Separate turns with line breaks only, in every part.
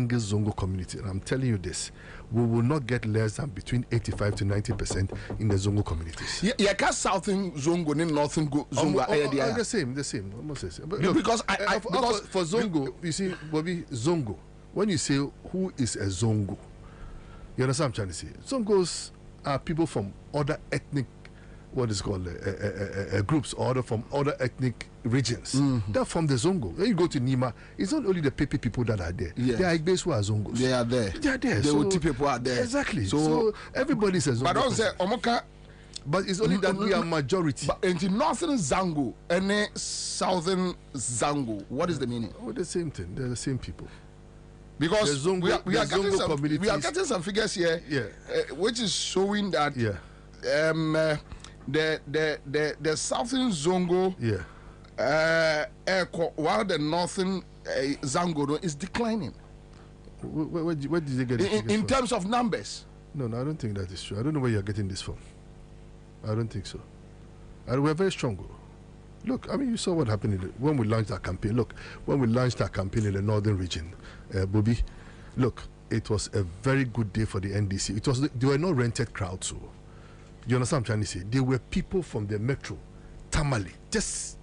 single Zongo community, and I'm telling you this, we will not get less than between 85 to 90% in the Zongo communities.
Yeah, because Southern Zongo and Northern Zongo
are the same. Almost the same. But look,
because
for Zongo, you see, Bobie, Zongo. When you say who is a Zongo, you understand what I'm trying to say? Zongos are people from other ethnic, what is called groups, or from other ethnic regions. They're from the Zongo. When you go to Nima, it's not only the Pepe people that are there.
Yes.
They are Igbes who are Zongos.
They are there.
They are there.
The Oti people are there.
Exactly. So everybody's a Zongo.
But don't say Omoka.
But it's only that we are majority.
But in the Northern Zango and Southern Zango, what is the meaning?
Oh, the same thing. They're the same people.
Because
we are
getting some figures here, which is showing that the Southern Zongo, while the Northern Zango is declining.
Where did you get it
in terms of numbers?
No, I don't think that is true. I don't know where you're getting this from. I don't think so. And we're very strong. Look, I mean, you saw what happened when we launched our campaign. Look, when we launched our campaign in the northern region, Bobie, look, it was a very good day for the NDC. They were not rented crowds. So, you understand what I'm trying to say? They were people from the metro, Tamale, just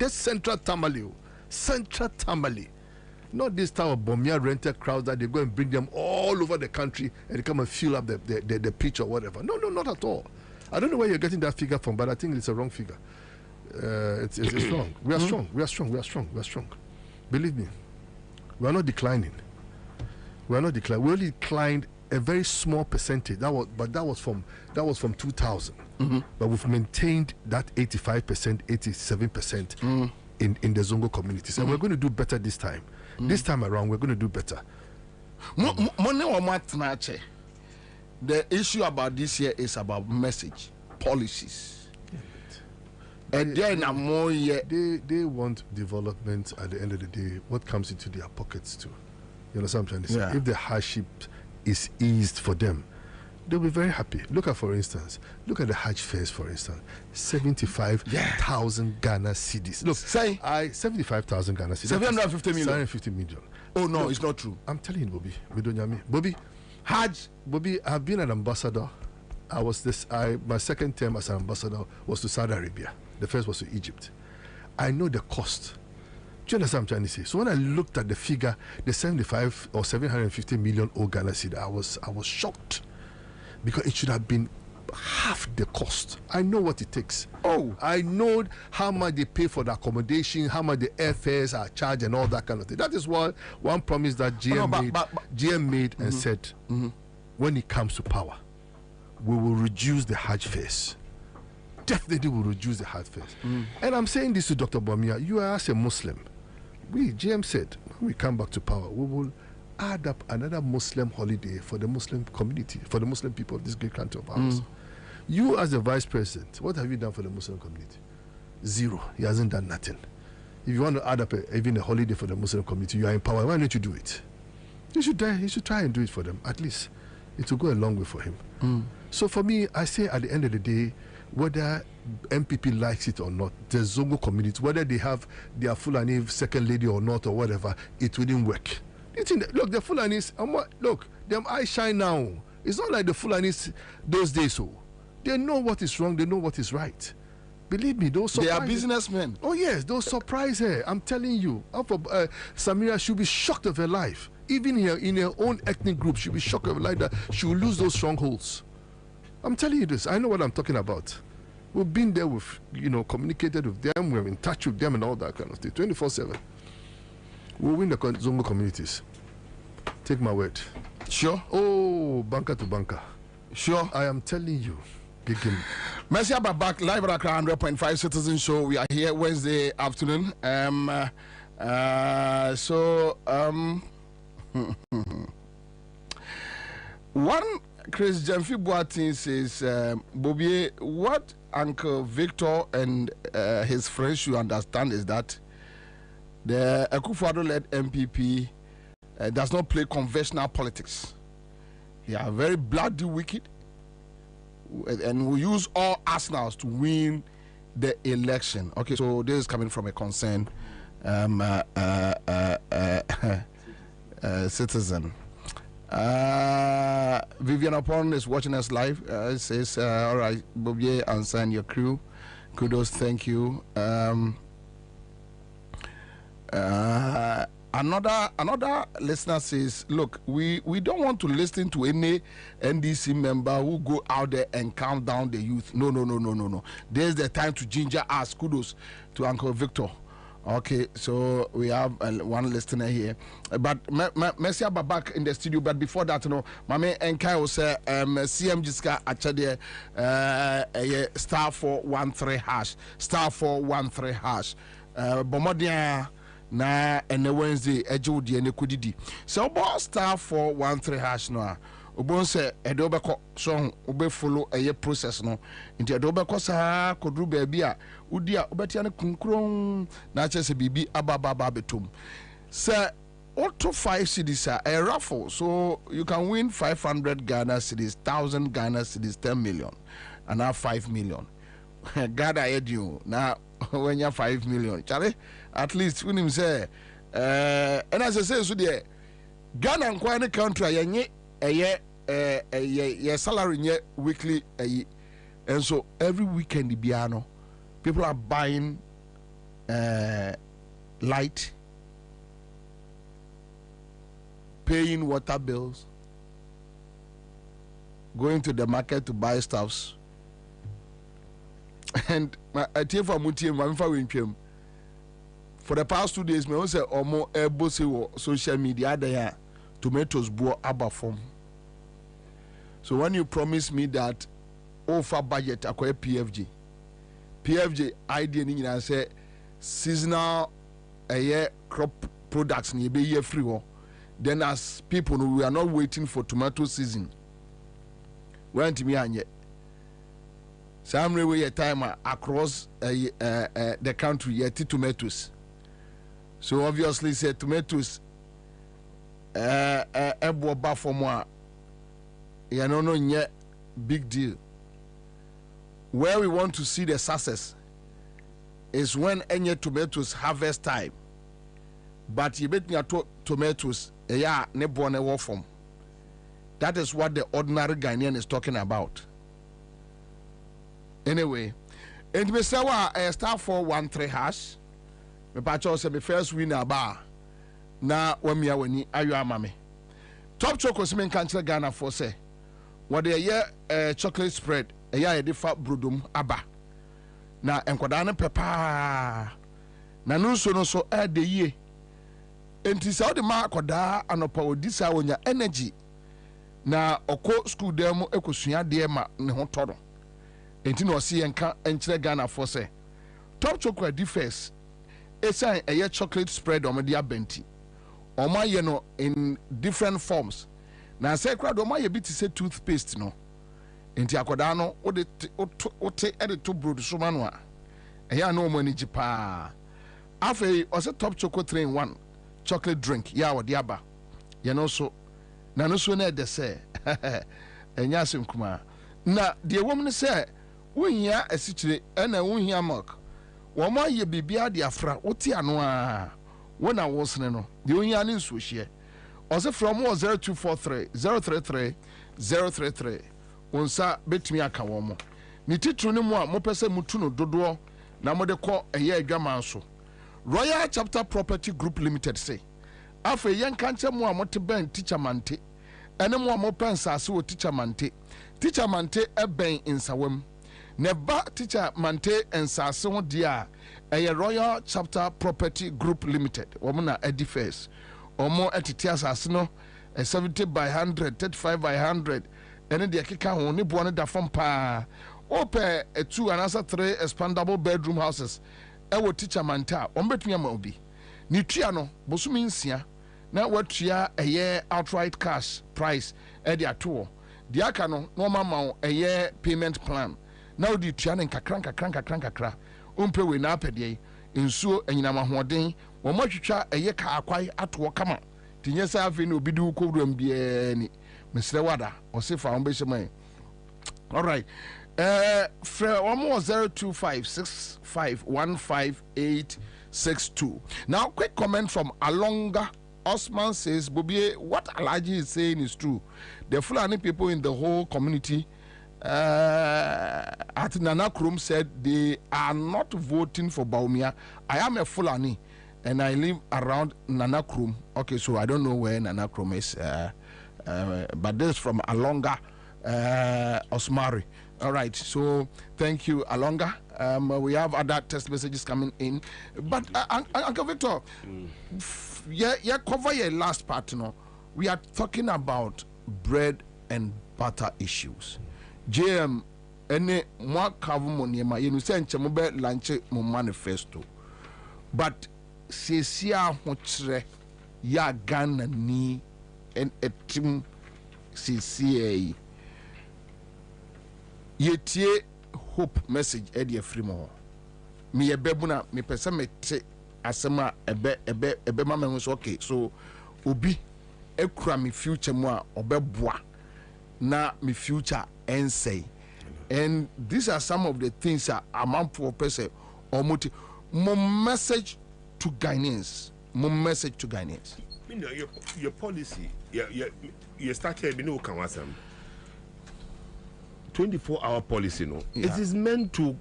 central Tamale, not this type of Bomia rented crowds that they go and bring them all over the country and they come and fill up the pitch or whatever. No, not at all. I don't know where you're getting that figure from, but I think it's a wrong figure. It's wrong. We are strong. Believe me, we are not declining. We only declined a very small percentage. That was from 2000. But we've maintained that 85%, 87% in the Zongo communities, and we're going to do better this time. This time around, we're going to do better.
The issue about this year is about message, policies. And
they want development at the end of the day. What comes into their pockets too? You know what I'm trying to say? Yeah. If the hardship is eased for them, they'll be very happy. Look at the Hajj fares, for instance. 75,000 Ghana cedis. Look, 75,000 Ghana cedis.
750 million.
750 million.
Oh no, it's not true.
I'm telling you, Bobie. Bobie, Hajj. Bobie, I've been an ambassador. My second term as an ambassador was to Saudi Arabia. The first was to Egypt. I know the cost. Do you understand what I'm trying to say? So when I looked at the figure, the 75 or 750 million Ghana cedi, I was shocked, because it should have been half the cost. I know what it takes. I know how much they pay for the accommodation, how much the airfares are charged, and all that kind of thing. That is one promise that GM made and said, when it comes to power, we will reduce the Hajj fares. Definitely will reduce the Hajj fares. And I'm saying this to Dr. Bamia. You are as a Muslim. GM said, when we come back to power, we will add up another Muslim holiday for the Muslim community, for the Muslim people of this great country of ours. You as the vice president, what have you done for the Muslim community? Zero. He hasn't done nothing. If you want to add up even a holiday for the Muslim community, you are in power. Why don't you do it? He should try and do it for them. At least it will go a long way for him. So for me, I say at the end of the day, whether MPP likes it or not, the Zongo community, whether they have their Fulani second lady or not or whatever, it wouldn't work. Look, the Fulanis, look, them eyes shine now. It's not like the Fulanis those days. So they know what is wrong, they know what is right. Believe me, those
they are businessmen.
Oh yes, they'll surprise her. I'm telling you. Samira should be shocked of her life. Even here in her own ethnic group, she'll be shocked of her life that she will lose those strongholds. I'm telling you this. I know what I'm talking about. We've been there with, communicated with them. We're in touch with them and all that kind of thing. 24/7. We'll win the Zongo communities. Take my word.
Sure.
Oh, banker to banker.
Sure.
I am telling you.
Merci about back live at Accra 100.5 Citizen Show. We are here Wednesday afternoon. One Chris Jamfi Boatin says, Bobie, what Uncle Victor and his friends should understand is that the Akufo-Addo-led MPP does not play conventional politics. They are very bloody wicked and will use all arsenals to win the election. Okay, so this is coming from a concern citizen. Vivian Upon is watching us live. It says, all right, Bobie, Ansah and your crew. Kudos, thank you. Another listener says, look, we don't want to listen to any NDC member who go out there and calm down the youth. No. There's the time to ginger us. Kudos to Uncle Victor. Okay, so we have one listener here, but Messi back in the studio. But before that, Mame Enkai will say CM Jiska achade star 413 hash star 413 hash. Bomodia na ene Wednesday ejo die ne kodidi. So about star 413 hash no. Obon say edo beko so obe follow eye process no nti edo beko saa kodru ba bia udi a obetia ne kunkron na che se bibi ababa betom say auto 5 cedis a raffle, so you can win 500 Ghana cedis, 1,000 Ghana cedis, 10 million and now 5 million. God I heard you now when you're 5 million Charlie, at least when him say and as I say so there Ghana and quite country yenye your salary nye weekly and so every weekend biano people are buying light, paying water bills, going to the market to buy stuffs. And I tell for the past 2 days, me say omo ebo se social media there tomatoes bo aba form. So when you promise me that offer budget acquire PFG idea ni nyina say seasonal crop products ni be year free. Then as people we are not waiting for tomato season. When to me anye. Some way a time across the country yet tomatoes. So obviously say tomatoes ebo ba for more. You know, no big deal. Where we want to see the success is when any tomatoes harvest time. But you bet me tomatoes, ne born a war from. That is what the ordinary Ghanaian is talking about. Anyway, and me say a star 413 hash. Me pacho say me first winner bar. Na wami awani ayo amame. Top chocolate men can't Ghana for say. What they year chocolate spread, a year de fat brudum aba. Na enkodane pepa. Na no so add the ye. Enti sa de ma akoda anopa odisa wonya energy. Na oko school dem ekosua de ma ne ho todo. Enti no si enka enkyere Ghana for say. Top chocolate differs. Esan a year chocolate spread o me dia benti. O ma ye no in different forms. Na say crowd o ma ye bi ti say toothpaste no. Enti akoda no o de edit to broad so ma no a. Eya no mo ni jipa. Afei o say top chocolate 3 in 1 chocolate drink ya wo de aba. Ye no so na no so na de say. Enya asem kuma. Na de wom ne say wonhia asikyire na wonhia milk. Wo ma ye bibia de afra woti ano a. Wona wo sene no. De wonhia ne nsuo hye. Also from 0243 033 033 onsa betumi aka wo mo ni titru ne mo a mo pese mutu no dodo na mo de ko eye adwaman so Royal Chapter Property Group Limited say afa yen kanche mo a mo te ben teacher mante ene mo a mo pensase wo teacher mante eben insawam neba teacher mante ensase ho dia eye Royal Chapter Property Group Limited wo mo na edi first omo etiti asase no 70 by 100 35 by 100 ene de keka ho ne bo ne da fam pa ope 2 and 3 expandable bedroom houses ewo teacher manta ombetumi ama obi ni tua no bosumi nsia na watua eye outright cash price e de ato de aka no no mama eye payment plan na odi tua ne nkakra ompe we na apede nsuo anyinama hoden wo matwitwa eye ka akwai ato kama tinye sa afi no obidu kowuram bia ni mesre wada osifa on be shema. All right, one more 0256515862. Now quick comment from Alonga Osman says, Bobie, what Alaji is saying is true. The Fulani people in the whole community at Nana Krum said they are not voting for Baumia. I am a Fulani and I live around Nana Krum. Okay, so I don't know where Nana Krum is, but this is from Alonga Osmari. All right, so thank you, Alonga. We have other text messages coming in, but Uncle Victor, yeah, cover your last part. You know, we are talking about bread and butter issues. JM, any more money, you send Chamobe lunch mo manifesto, but Cecia Hotre ya Ghana ni and a team CCA. Yetie hope message Eddie Frimo. Me a bebuna, me pesa me te asema ebe mama was okay. So obi ekura me future moi obebwa na me future Ansah. And these are some of the things that I'm up for person or multi more message to Ghanaians. More message to Ghanaians.
You know, your policy, you started, you know, 24-hour policy, no? Yeah. It is meant to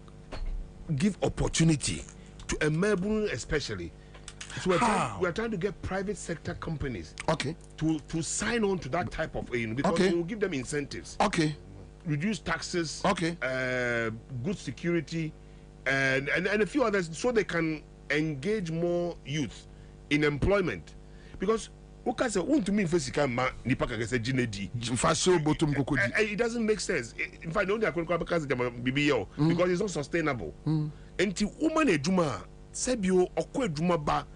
give opportunity to Emebu especially. So we're trying to get private sector companies to sign on to that type of because we will give them incentives. Reduce taxes, good security, and a few others, so they can engage more youth in employment. Because it doesn't make sense. In fact, only because it's not sustainable. And to woman ejuma sebio okwe ejuma ba,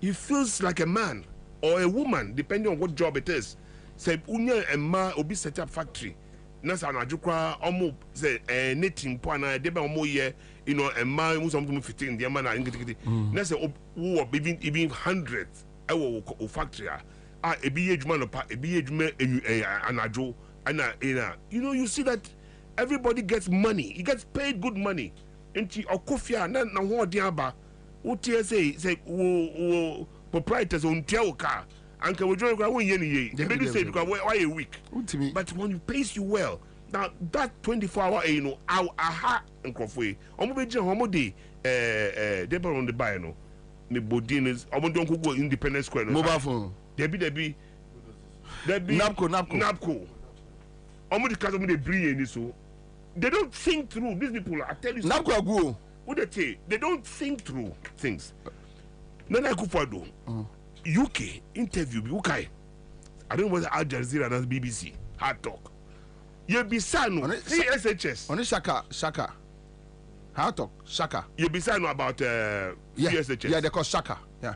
he feels like a man or a woman, depending on what job it is. Say unya emma obi set up factory. Nasa na jukwa omo say knitting po na deba omo ye, you know, emma mu something fitting the man na ngiti. Nasa wo even hundreds o factory ebi ejuma no pa ebi ejuma anajo ana you know, you see that everybody gets money, he gets paid good money. Enti okofia na ho odi aba utie say wo proprietors on tia car anka we join kwa won ye ni ye they do say because why a week but when you pays you well now that 24-hour you know aha nkofo omo be je omo de deba on the buy no me bodin is omo don go Independence Square no
mobile phone
debi napco omo de cast omo de bring any so they don't think through. These people, I tell you something. What they say, they don't think through things. Nana Akufo-Addo, UK interview, UK. I don't know whether Al Jazeera and BBC hard talk. You be sano, SHS.
On Shaka. Hard talk, Shaka.
You be sano about SHS.
Yeah, they call Shaka. Yeah.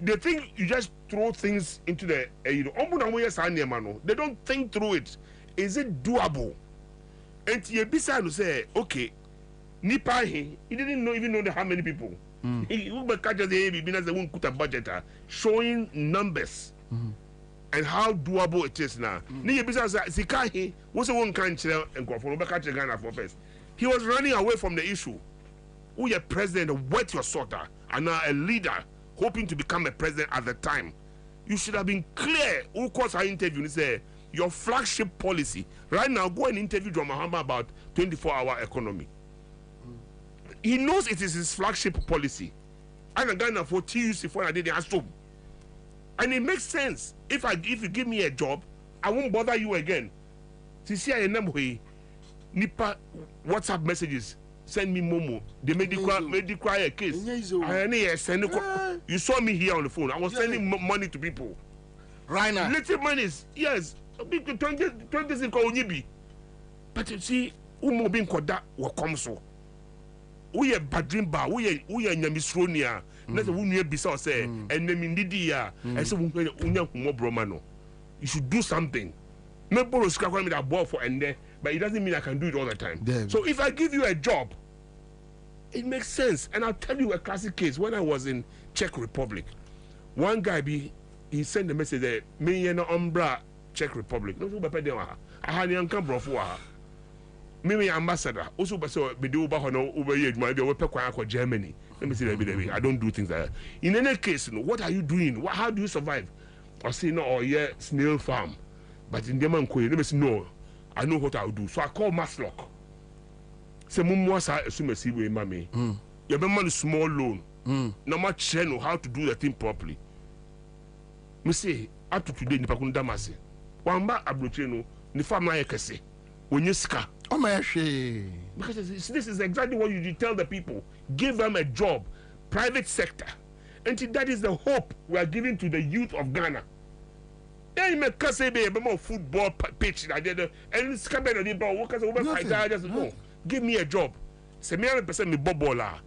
They think you just throw things into the they don't think through it. Is it doable? And Yebisa will say, okay, Nipa he didn't even know how many people. He would catch the won't put a budget showing numbers and how doable it is now. Yebisa said, Sikahi was a one country and go for Ghana for first. He was running away from the issue. Who your president wet your sorter and now a leader hoping to become a president at the time. You should have been clear. Who calls our interview and say your flagship policy right now, go and interview John Mahama about 24-hour economy. He knows it is his flagship policy. And I'm Ghana for TUC for I did the and it makes sense. If you give me a job, I won't bother you again. See, I know Nipa WhatsApp messages. Send me Momo. They made cry a case. You saw me here on the phone. I was sending money to people.
Right now.
Little monies, yes. 20 but you see, umo bin koda wa komso. Uye badrimba, uye nyamisronia. Nasa unye bisa say, enemi ndidi ya. I say unya humo bromano. You should do something. Me borrow skakwa me that ball for ende, but it doesn't mean I can do it all the time. Damn. So if I give you a job, it makes sense. And I'll tell you a classic case. When I was in Czech Republic, one guy he sent a message that me no umbra Czech Republic. No, I had young camera for her. Me ambassador. Also, but so be do over no over here. My be we pe kwa Germany. Let me say that I don't do things like that. In any case, what are you doing? How do you survive? I say no, or yeah, snail farm. But in the man, let me say no. I know what I'll do. So I call Maslock. Say Mumwasa assume a way, mommy. You have a small loan. No much know how to do the thing properly. Me say up to today, Nipakunda Masi. Wamba Abrocheno, Nifama Ekese. When you ska.
Oh my she.
Because this is exactly what you tell the people. Give them a job, private sector. And that is the hope we are giving to the youth of Ghana. Then you can say be more football pitch and scabber the ball. What can just no. Give me a job. Say me 100% me bobola.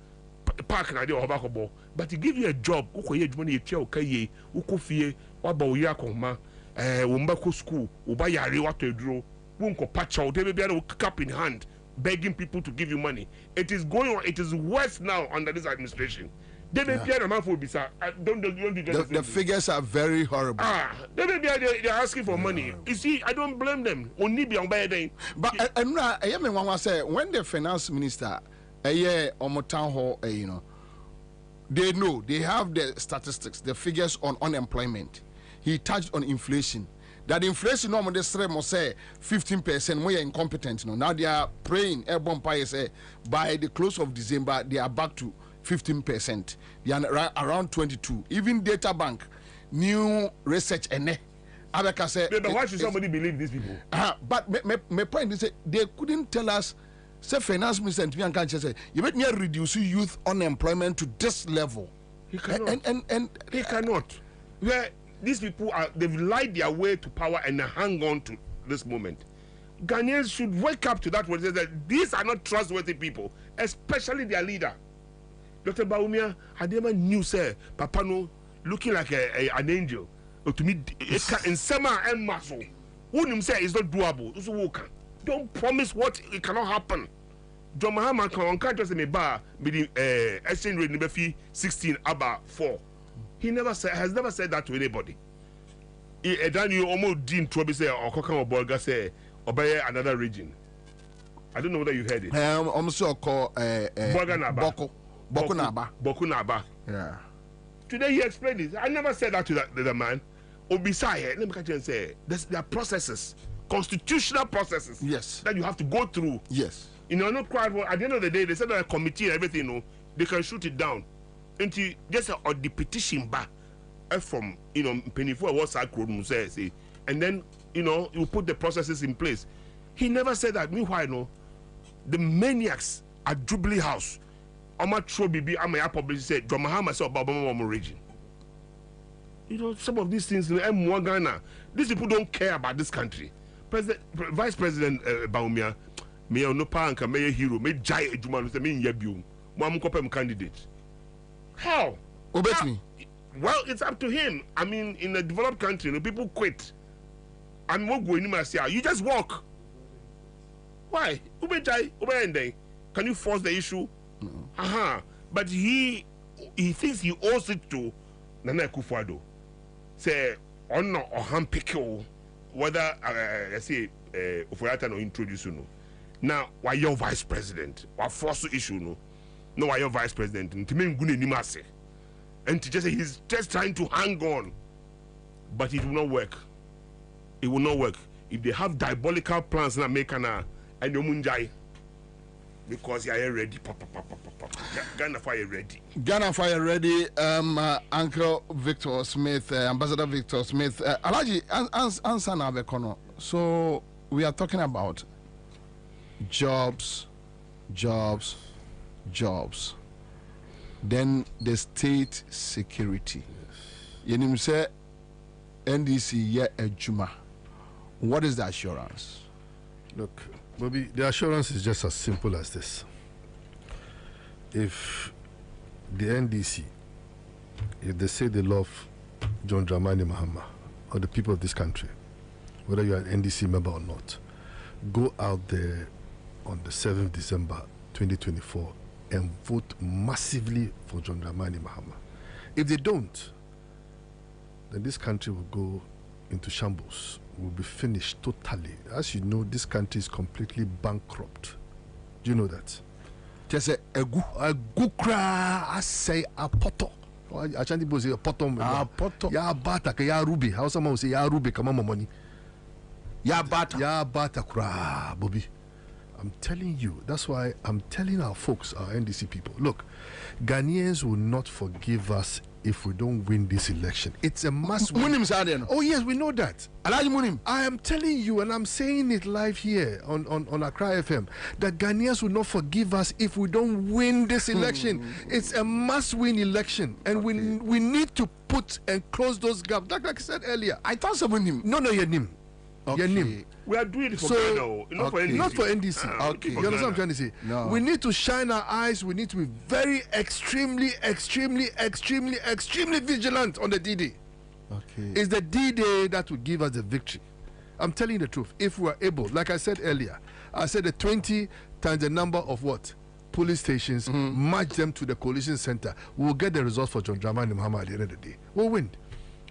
Park na dey obako, but to give you a job, ukoye money e twa okaye, ukofie, waba oya koma, wo mbako school, uba yare what to draw, wonko patch out, they be a cap in hand, begging people to give you money. It is going on, it is worse now under this administration. They may be a man for bisa. Don't
the figures are very horrible.
They may be they're asking for money. You see, I don't blame them. Only be on by day.
But I mean, one say when the finance minister, on town hall, they know they have the statistics, the figures on unemployment. He touched on inflation. That inflation normally say 15% we are incompetent. Now they are praying. Airborne say by the close of December they are back to 15%. They are around 22. Even Data Bank, new research say.
But why should somebody believe these people?
But my point is they couldn't tell us. Say finance minister and can't say you make me reduce youth unemployment to this level.
He cannot.
And
he cannot. Where these people they've lied their way to power and hang on to this moment. Ghanaians should wake up to that one. That these are not trustworthy people, especially their leader. Dr. Bawumia had never knew, sir, Papa no looking like an angel. To me, in summer and muscle. Who say it's not doable. So don't promise what it cannot happen. John Mahama can't just me bar with the exchange rate number fee 16 about 4. He has never said that to anybody. Then you almost didn't trouble say or Kokan or Bolga say obey another region. I don't know whether you heard it.
Also call
Bokunaba.
Yeah.
Today he explained it. I never said that to the man. Obisai, let me catch you and say there are processes, constitutional processes.
Yes.
That you have to go through.
Yes.
Not quite. At the end of the day, they said that a committee and everything. They can shoot it down. Until just on the petition back from penny for what Sakro say, and then you put the processes in place. He never said that. Meanwhile, the maniacs at Jubilee House. Oma Trobibi, Amaya publicly said, John Mahama said about Bama region. Some of these things, Ghana, these people don't care about this country. Vice President Bawumia, may no panka, may a hero, may jai a Juman, may Yabu, Mamukopem candidate. How?
Obey me.
Well, it's up to him. I mean, in a developed country, people quit. And what going to say? You just walk. Why? Can you force the issue? No. But he thinks he owes it to Nana Akufo-Addo. Say honor or handpick whether let's say Oforiatta no introduce you. Now why your vice president? Why force the issue no why your vice president? And to just say he's just trying to hang on. But it will not work. It will not work. If they have diabolical plans in America and you munjai. Because you are ready. Ghana Fire ready.
Ghana Fire ready. Uncle Victor Smith, Ambassador Victor Smith. Alaji, Ansah na bekono. So we are talking about jobs. Then the state security. Yenim say NDC ye ejuma. What is the assurance?
Look, Bobie, the assurance is just as simple as this. If the NDC, if they say they love John Dramani Mahama or the people of this country, whether you are an NDC member or not, go out there on the 7th December 2024 and vote massively for John Dramani Mahama. If they don't, then this country will go into shambles, will be finished totally. As you know, this country is completely bankrupt. Do you know that?
Just a
good cry. I say a poto. I can't even say a potom.
Poto.
Ya bata ke ya ruby. How someone will say ya ruby come on money.
Ya bata
cry, Bobie. I'm telling you. That's why I'm telling our folks, our NDC people. Look, Ghanaians will not forgive us if we don't win this election. It's a must win. Oh yes, we know that. I am telling you, and I'm saying it live here on Accra FM, that Ghanaians will not forgive us if we don't win this election. It's a must-win election, and we need to put and close those gaps. Like I said earlier,
I thought someone him.
No, your name.
Okay.
Your name.
We are doing it for Ghana, not for NDC.
Not for NDC.
Okay.
You understand what I'm trying to say?
No.
We need to shine our eyes. We need to be very extremely vigilant on the D-Day.
Okay.
It's the D-Day that will give us the victory. I'm telling you the truth. If we are able, like I said earlier, I said the 20 times the number of what? Police stations, match them to the coalition center. We'll get the results for John Dramani Mahama at the end of the day. We'll win.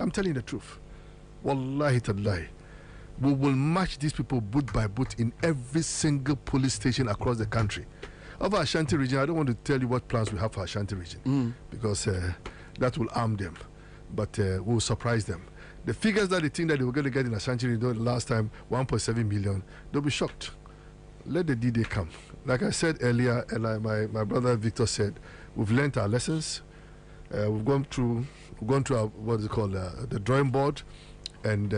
I'm telling you the truth. Wallahi tallahi. We will match these people boot by boot in every single police station across the country. Of our Ashanti region, I don't want to tell you what plans we have for Ashanti region because that will arm them, but we'll surprise them. The figures that they think that they were going to get in Ashanti region last time, 1.7 million, they'll be shocked. Let the D-Day come. Like I said earlier, and my brother Victor said, we've learned our lessons. We've gone through our, what is it called, the drawing board, and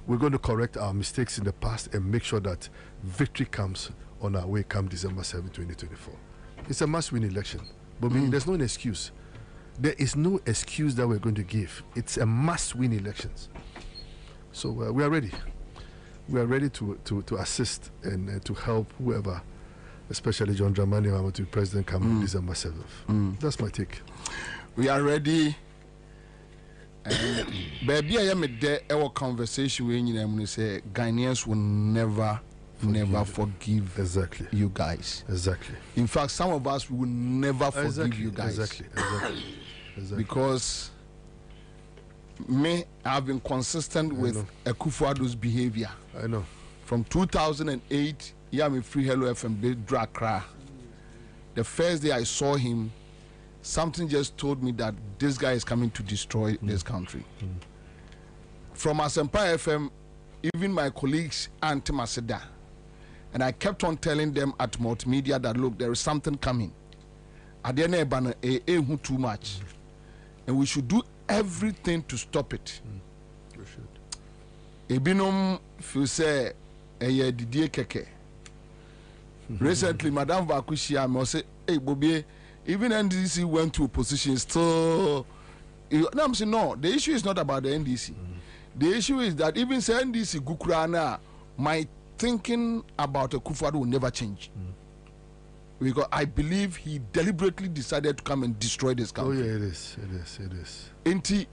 we're going to correct our mistakes in the past and make sure that victory comes on our way come December 7, 2024. It's a must-win election. But there's no excuse. There is no excuse that we're going to give. It's a must-win elections. So we are ready. We are ready to assist and to help whoever, especially John Dramani Mahama to be president come December 7th. That's my take.
We are ready. Baby, I am a day our conversation when you say Ghanaians will never forgive
exactly
you guys.
Exactly.
In fact, some of us will never forgive you guys.
Exactly.
Because I've been consistent with Akufo-Addo's behavior.
I know.
From 2008, me free Hello FM big drag cry. The first day I saw him, something just told me that this guy is coming to destroy this country. From Asempa FM, even my colleagues anti-Maseda, and I kept on telling them at multimedia that look, there is something coming. Too much, and we should do everything to stop it.
We should.
Ebinom feel say Didier Keke. Recently, Madame Vakushia me say, hey Bobie, even NDC went to opposition still. No, I'm saying no. The issue is not about the NDC. The issue is that even say NDC Gukurana, my thinking about Akufo-Addo will never change. Because I believe he deliberately decided to come and destroy this country.
Oh yeah, it is.
Inti,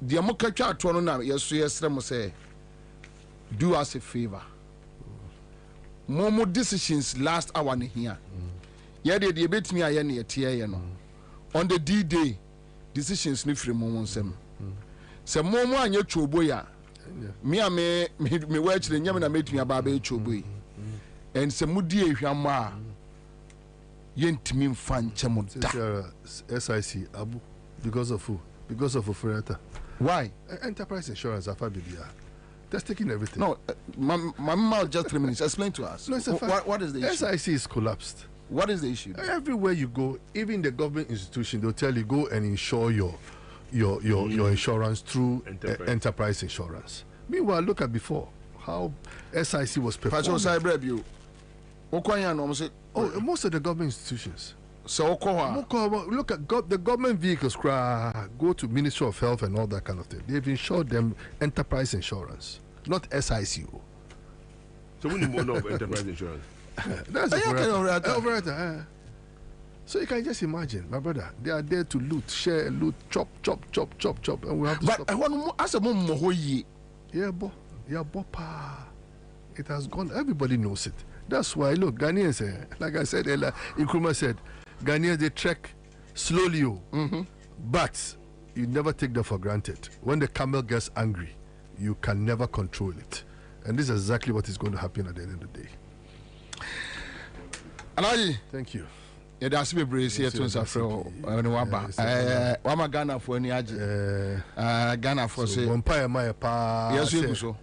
the Amokacha Tronona, yes, say, do us a favor. More decisions last hour here. Yeah, they debate me on the D-Day, decisions ni free momon sem. Se momo anye choboya. Me watch the nyame na metumi ababe choboyi. And se mudi ehwama yentimi mfa nchemo da.
SIC Abu because of who? Because of Ofureta.
Why?
Enterprise insurance Afabibia. That's taking everything.
No, my mouth just 3 minutes. Explain to us.
No,
what is the issue?
SIC is collapsed.
What is the issue?
Everywhere you go, even the government institution, they'll tell you go and insure your insurance through enterprise insurance. Meanwhile, look at before how SIC was performing.
Most of
the government institutions.
So
look at the government vehicles. Go to Ministry of Health and all that kind of thing. They've insured them enterprise insurance, not SIC.
So we need more of enterprise insurance.
That's operator. So you can just imagine, my brother, they are there to loot, share, loot, chop, and we have to stop. It has gone. Everybody knows it. That's why, look, Ghanaians, like I said earlier, Nkrumah said, Ghanaians, they trek slowly, but you never take them for granted. When the camel gets angry, you can never control it. And this is exactly what is going to happen at the end of the day.
Alaji.
Thank you.
Yeah, that's be brace here to Safro. Wama Ghana for any aji. Ghana for say.
Vampire my pa.
Yes, you go so.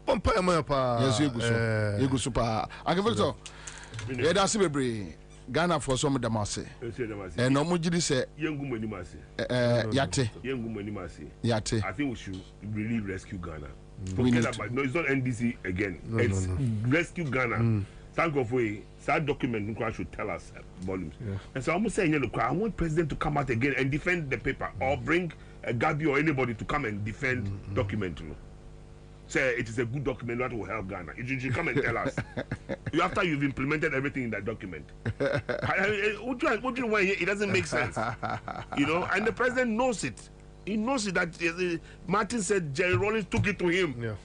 Vampire my pa.
Yes, you go so. You go super. I can Victor. Yeah, that's be brace. Ghana for some damase. And no mujidi say.
Young woman
Yate.
Young woman
Yate.
I think we should really rescue Ghana. Forget about no, it's not NDC again. It's rescue Ghana. Thank God for that document should tell us volumes. Yeah. And so I'm almost saying, look, I want president to come out again and defend the paper, or bring a Gabi or anybody to come and defend document. You know, say it is a good document that will help Ghana. You should come and tell us after you've implemented everything in that document. What do you want? It doesn't make sense, you know. And the president knows it. He knows it that Martin said Jerry Rawlings took it to him.
Yeah.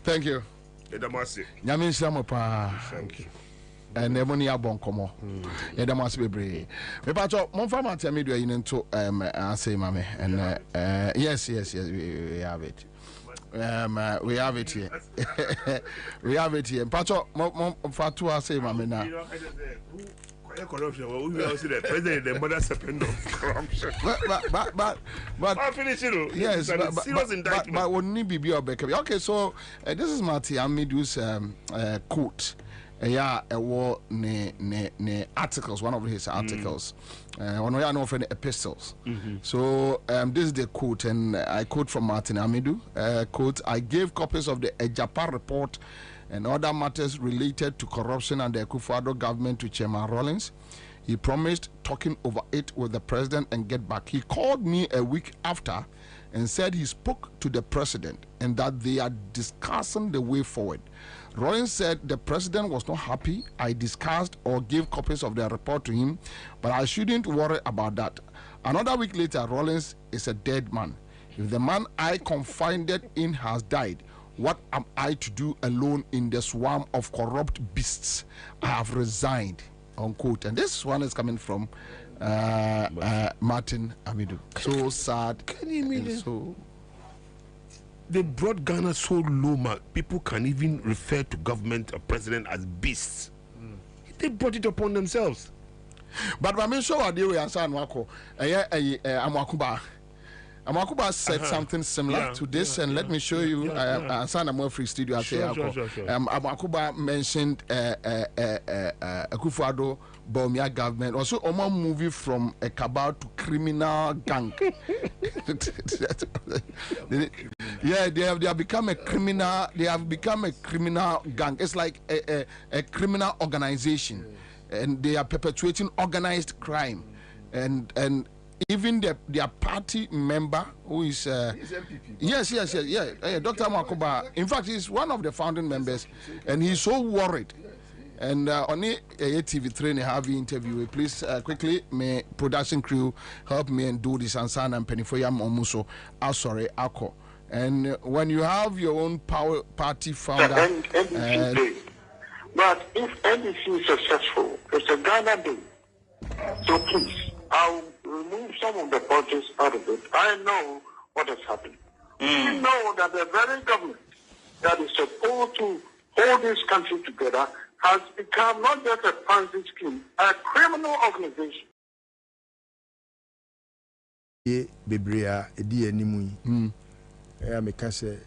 Thank you. Nyamin Samopa.
Thank you.
And money abon komo. Yeda must be brave. Me pacho mon fama tell me do you into Ansah mame and yes we have it. We have it here. We have it here. Pacho mon fatu Ansah mame na.
Corruption. We also the president, the mother serpent of corruption.
But
I'll finish it.
Yes, but wouldn't be okay. So this is Marty Amidu's quote. Yeah, war ne articles. One of his articles. One of our friend epistles. So this is the quote, and I quote from Martin Amidu. Quote: I gave copies of the Ejapa report and other matters related to corruption and the Akufo-Addo government to Chairman Rawlings. He promised talking over it with the president and get back. He called me a week after and said he spoke to the president and that they are discussing the way forward. Rawlings said the president was not happy. I discussed or gave copies of the report to him, but I shouldn't worry about that. Another week later, Rawlings is a dead man. If the man I confided in has died, what am I to do alone in the swarm of corrupt beasts? I have resigned, unquote. And this one is coming from Martin Amidu. So sad.
Can you imagine?
So
they brought Ghana so low, man. People can even refer to government or president as beasts. They brought it upon themselves.
But I mean, so I do Ansah Nwako. Amakuba said something similar to this, and let me show you. Ansah Nwako free studio.
Sure.
Amakuba mentioned Akufo-Addo Bawumia government. Also, Oma movie from a cabal to criminal gang. Yeah, they have become a criminal. They have become a criminal gang. It's like a criminal organization, and they are perpetuating organized crime, and even their party member who is yes, Dr. Makuba. In fact, he's one of the founding members, and he's so worried. And on the TV3 and have interview. Please quickly, may production crew help me and do this. Ansah and Penifoyam Omuso. Sorry, Ako. And when you have your own party founder,
but if NDC is successful, it's a Ghana day. So please, I'll remove some of the politics out of it. I know what has happened. We know that the very government that is supposed to hold this country together has become not just a Ponzi scheme, a criminal organization.
Bebrea, Edi Enimui.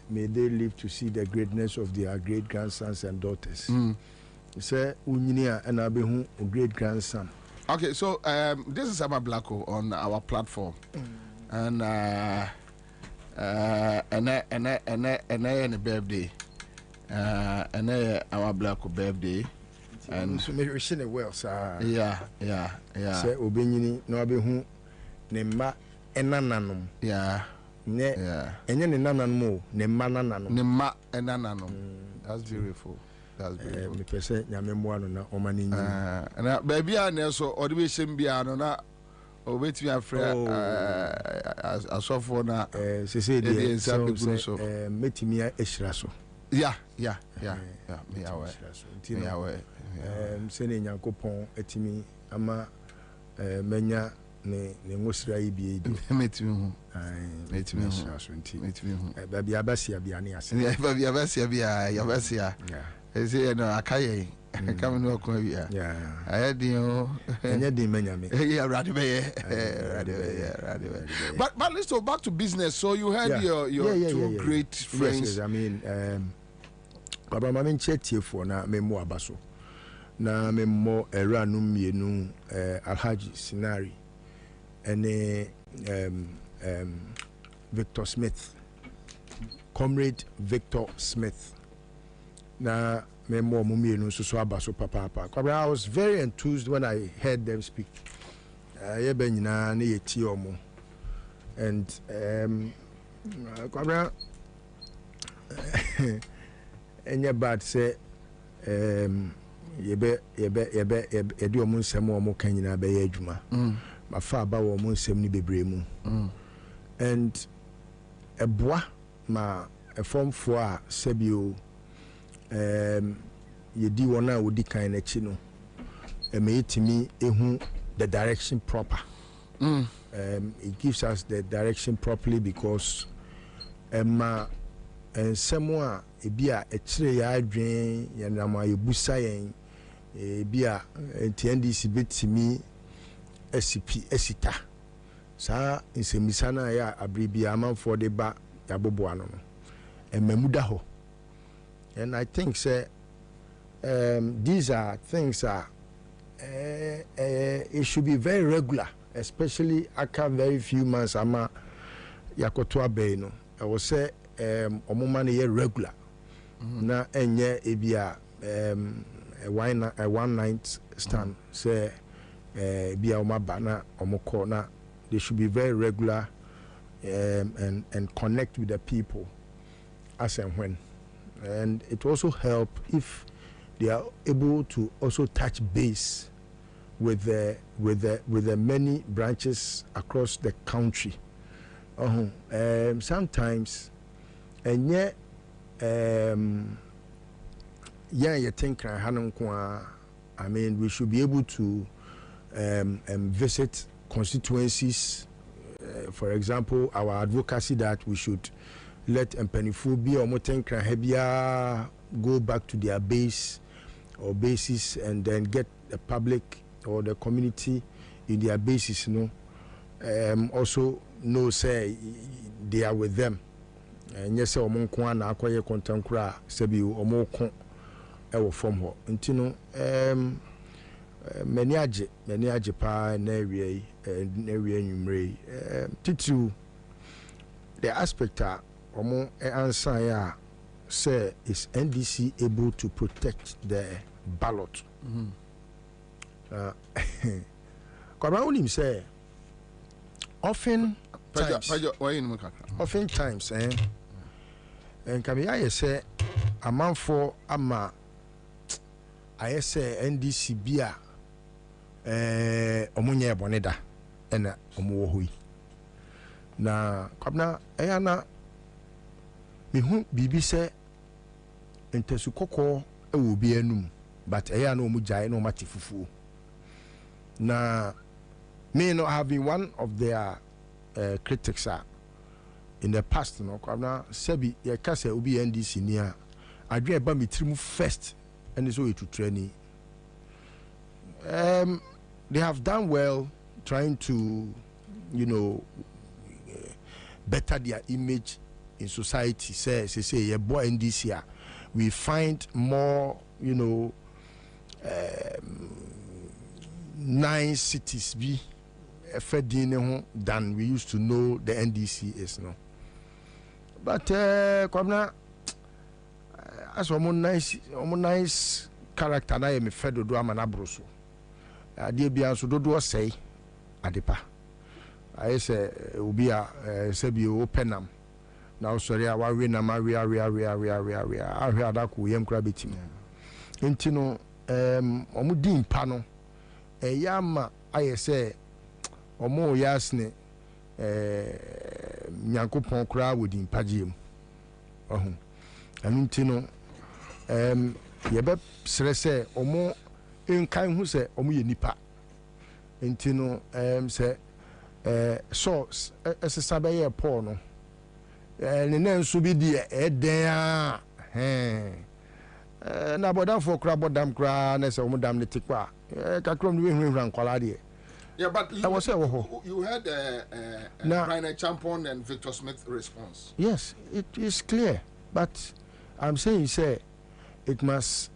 May they live to see the greatness of their great grandsons and daughters. Say Uninia and Abehu, great grandson.
Okay, so this is Abba Blacko on our platform, and a birthday, and our Blacko birthday, and
so maybe we should well, sir.
Yeah.
Say Obinini no Abehu, Nema enananum.
Yeah.
Enye nenananum, Nemanananum.
Nema enananum. That's beautiful. That's beautiful.
Me pese nyame moano na omani nyi.
Na baby a so odibe shem bia no na obetimi afre asofo na
sese de
so
metimi ehira so.
Yeah. Me awe.
Se ne Nyankopon etimi ama menya ne ngosira ibi
metimi hu.
Metimi ehira so nti. Metimi hu. Baby abasia bia ne ase.
Baby abasia bia yabasia. Ese no akaye Coming to Kwabena.
Yeah.
I had you.
And you didn't mention me.
Yeah, right. But let's go back to business. So you had your two great friends.
Yes, I mean, Baba Mamin Chetie for na memo abaso. Na memo eranum yenu Alhaji Sinari and Victor Smith, Comrade Victor Smith. Na memo mumi yenu so abaso papa. I was very enthused when I heard them speak. Yebe nyina na yeti omo. And Kwabena enya bad say yebe edi omo nsem omo kan nyina be ye adwuma ma fa aba wo omo nsem ni bebre mu and eboa ma efomfo a sebio yedi wona wodi kan na chi no emeitimi ehu the direction proper. It gives us the direction properly because and somewhere ebia etire ya adwen yanama yebusa yen ebia NDC betimi SCP esita sa insemisa na ya abribia amanfo de ba yabobo ano no emamuda ho. And I think say these are things it should be very regular, especially after very few months ama yakoto abe no I will say omuma na ye regular na enye ebia a one night stand say bia omaba na omoko na they should be very regular and connect with the people as and when, and it also help if they are able to also touch base with the many branches across the country. Sometimes and yet you think I mean we should be able to visit constituencies, for example our advocacy that we should let Mpenifu or Motenka Hebia go back to their base or bases and then get the public or the community in their bases, also know say they are with them. And yes, omonko na akwaye kontankura sebi omoko ewo form ho. Ntino many aje pa na ewie nwumre titu the aspect omo Ansah ya say is NDC able to protect the ballot. Kwabena unim say often times and Kabiya say a man for ama I say NDC bia omunye boneda ena omuwo hui na Kwabena ayana mihu bibi say entesu kokko ewo bi anum but ayana omu jai no matifufu na me no have been one of their critics in the past Kwabena sebi ye kase obi NDC ni a adwe ba metrimu first and so to training they have done well trying to better their image in society. Say ye boy NDC we find more nice cities be than we used to know the NDC is no. But Kwabena as nice character na me fedo do amana broso ade bia so dodo say adepa I say obi a say bi openam na sorry a wa we na ma we ahwe adako yem kra betim ntino omudi mpa no eyama aye say omo yasne nyankopon kra wodi mpagiem anu ntino yebe sere se omo enkan hu se omo ye nipa ntino se so esesa be ye Paul no ne nanso bi de eden a na bodam for kra bodam kra na se omdam ne tikwa kakrom ni hwehwehwan kwala de.
Yeah, but
you
heard Brian Champon and Victor Smith's response.
Yes, it is clear, but I'm saying, say, it must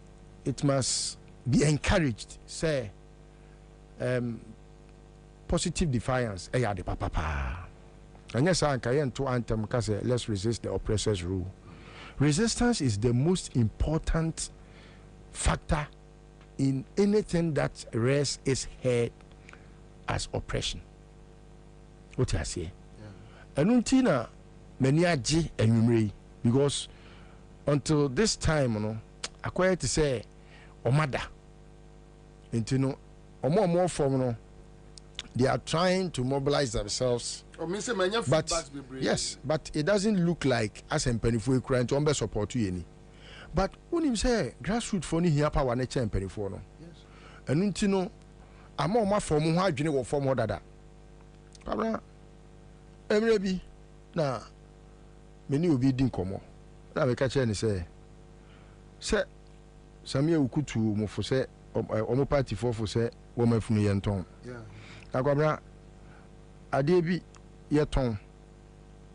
be encouraged. Say, positive defiance. The papa. And yes, I can to anthem because let's resist the oppressor's rule. Resistance is the most important factor in anything that rears its head as oppression. What I say? And until many aji enumere because until this time, you know, I quite to say, Omada. Into no, more form, they are trying to mobilize themselves. But yes, but it doesn't look like as a penny for crying to support you any. But when him say grassroots for here power nature and penny for no. Yes. And until no. I'm on my form, how do you form order that? Pabra, Emrebi, na many will be din como. Now, we catch any say, Samia Ukutu, Mofose, or party for say, woman from the Yanton. Yeah. Agabra, Adebi, Yaton,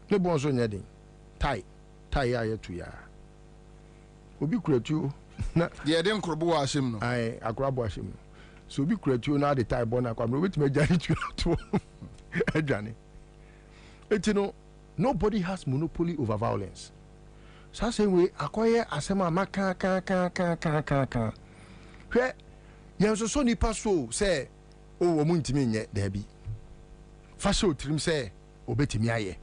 no bones on yadding, tie ya to ya. Ubi cretu, yeah, then Croboashim, I agrabashim. So be create you now the type bona kwam with me Johnny to Johnny. You know, nobody has monopoly over violence. So same way acquire asema maka ka. Where you so nipa so say oh wo muntimi nye da bi. Fa show trim say obetimi aye.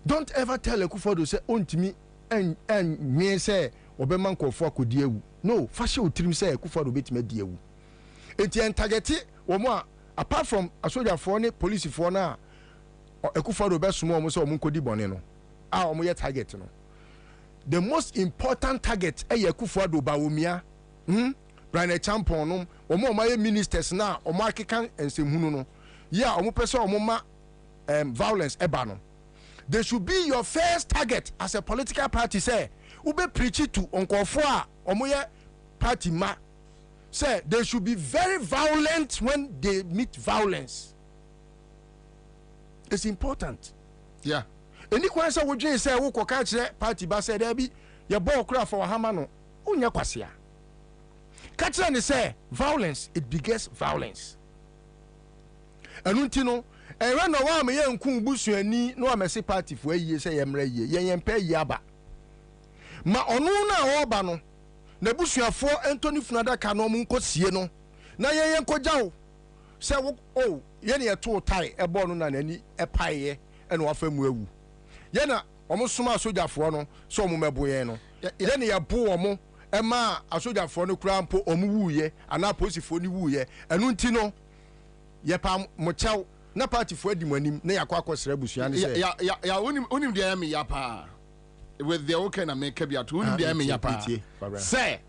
Don't ever tell Akufo-Addo say ontimi and me say obeman kofo akodi ewu. No, fashion trim say Akufo-Addo betime di ewu. Enti en target wo mo apart from asoja for ne police for na Akufo-Addo be sumo omo say omo nkodi bone no. A omo ye target no. The most important target e Akufo-Addo ba womia. Brian Champon no omo ye ministers na omo akeka ensemhunu no. Yeah, omo pese omo ma violence eba no. They should be your first target as a political party say. Ube preach it to Onkofo a omoye party ma say they should be very violent when they meet violence. It's important.
Yeah.
Any question we just say wo koka kire party ba say there be your ball cry for hama no unya kwasia. Catcher ne say violence it begets violence. Enunti no enwe no wa me ye nku busuani no amese party fo ayi say yemra yi yempa yi aba. Ma onu na oba no na busuafo Anthony Funada ka no mu nkosie no na yen kogyawo se wo ye ne to tai ebo no na nani epaye e na wafa mu ewu ye na omo soma asojafo no so omo meboye no ye ne ye bo omo e ma asojafo no kura mpo omo wuye ana posifo ni wuye enu nti no ye pa mo chaw na party fo adi manim na yakwa akosra busua ne se
ya onim de am ya pa with the okay na make bia to onim de am ya pa say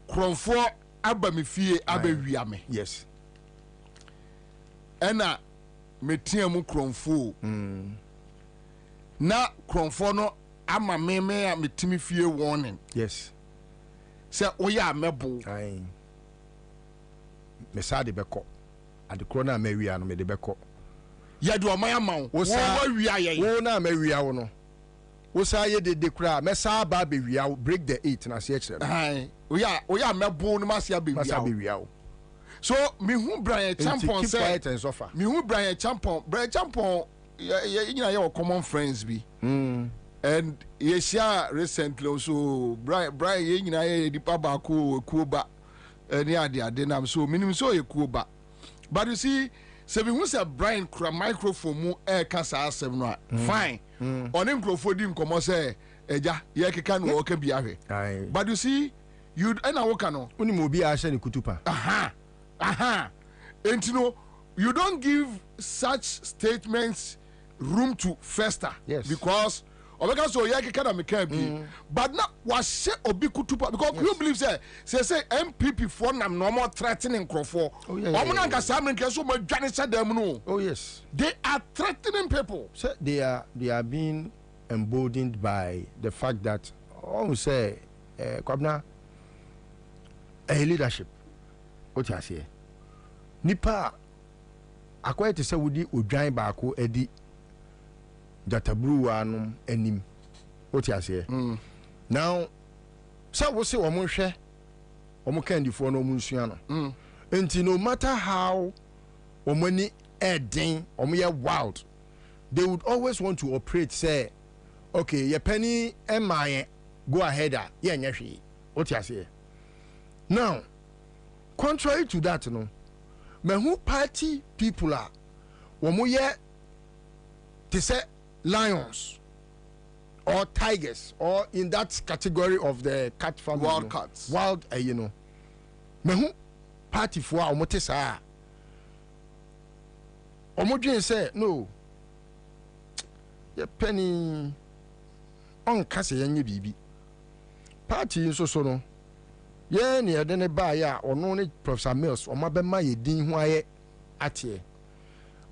kronfo aba me fie aba wia me
yes
ena metia mu kronfo na kronfo no ama me a metimi fie warning
yes
say oya mebo
ai me sa de beko ade kro na mawia no me de beko
ya de o man ama wo wia ye
wo na mawia wo no wo sa ye de kra me sa ba be wia break the 8 na se kire
ai oya mebo no ma se be wia so me hu Brian Champon say me hu Brian Champon you know common friends be and ye share recently also Brian you know ye dipa ba ko ba any ade na so minimum so ye ko ba but you see se me hu say Brian kra microphone mu e ka sa asem no fine on microphone di nkomo say eja ye keka no o ka bia hwe but you see you na wo ka no
oni mo bi a hye ne kutupa
and you know you don't give such statements room to fester
yes
because obeka so ye keka na meka bi but na was obi kutupa because you believe say MPP for nam no more threatening crofo omo na nka sa menke so mo dwane se dem no
oh yes
they are threatening people
so they are being emboldened by the fact that on say Kwabena a leadership what you say nipa akwai te say wudi odwan baako edi jatabru anum anim what you say now so we say omo hwe omo kandifo no omo nsua no enti no matter how omani eden omo ye wild they would always want to operate say okay your penny and my go ahead yeah nyahwe what you say now contrary to that no me who party people are omo ye they say lions or tigers or in that category of the cat family
wild cats
wild you know me who party for omo te sa omo dwen say no ye penny on kase yenye bibi party nso so no ye ne yede ne ba ya ono ne Professor Mills o mabema ye din hu aye atie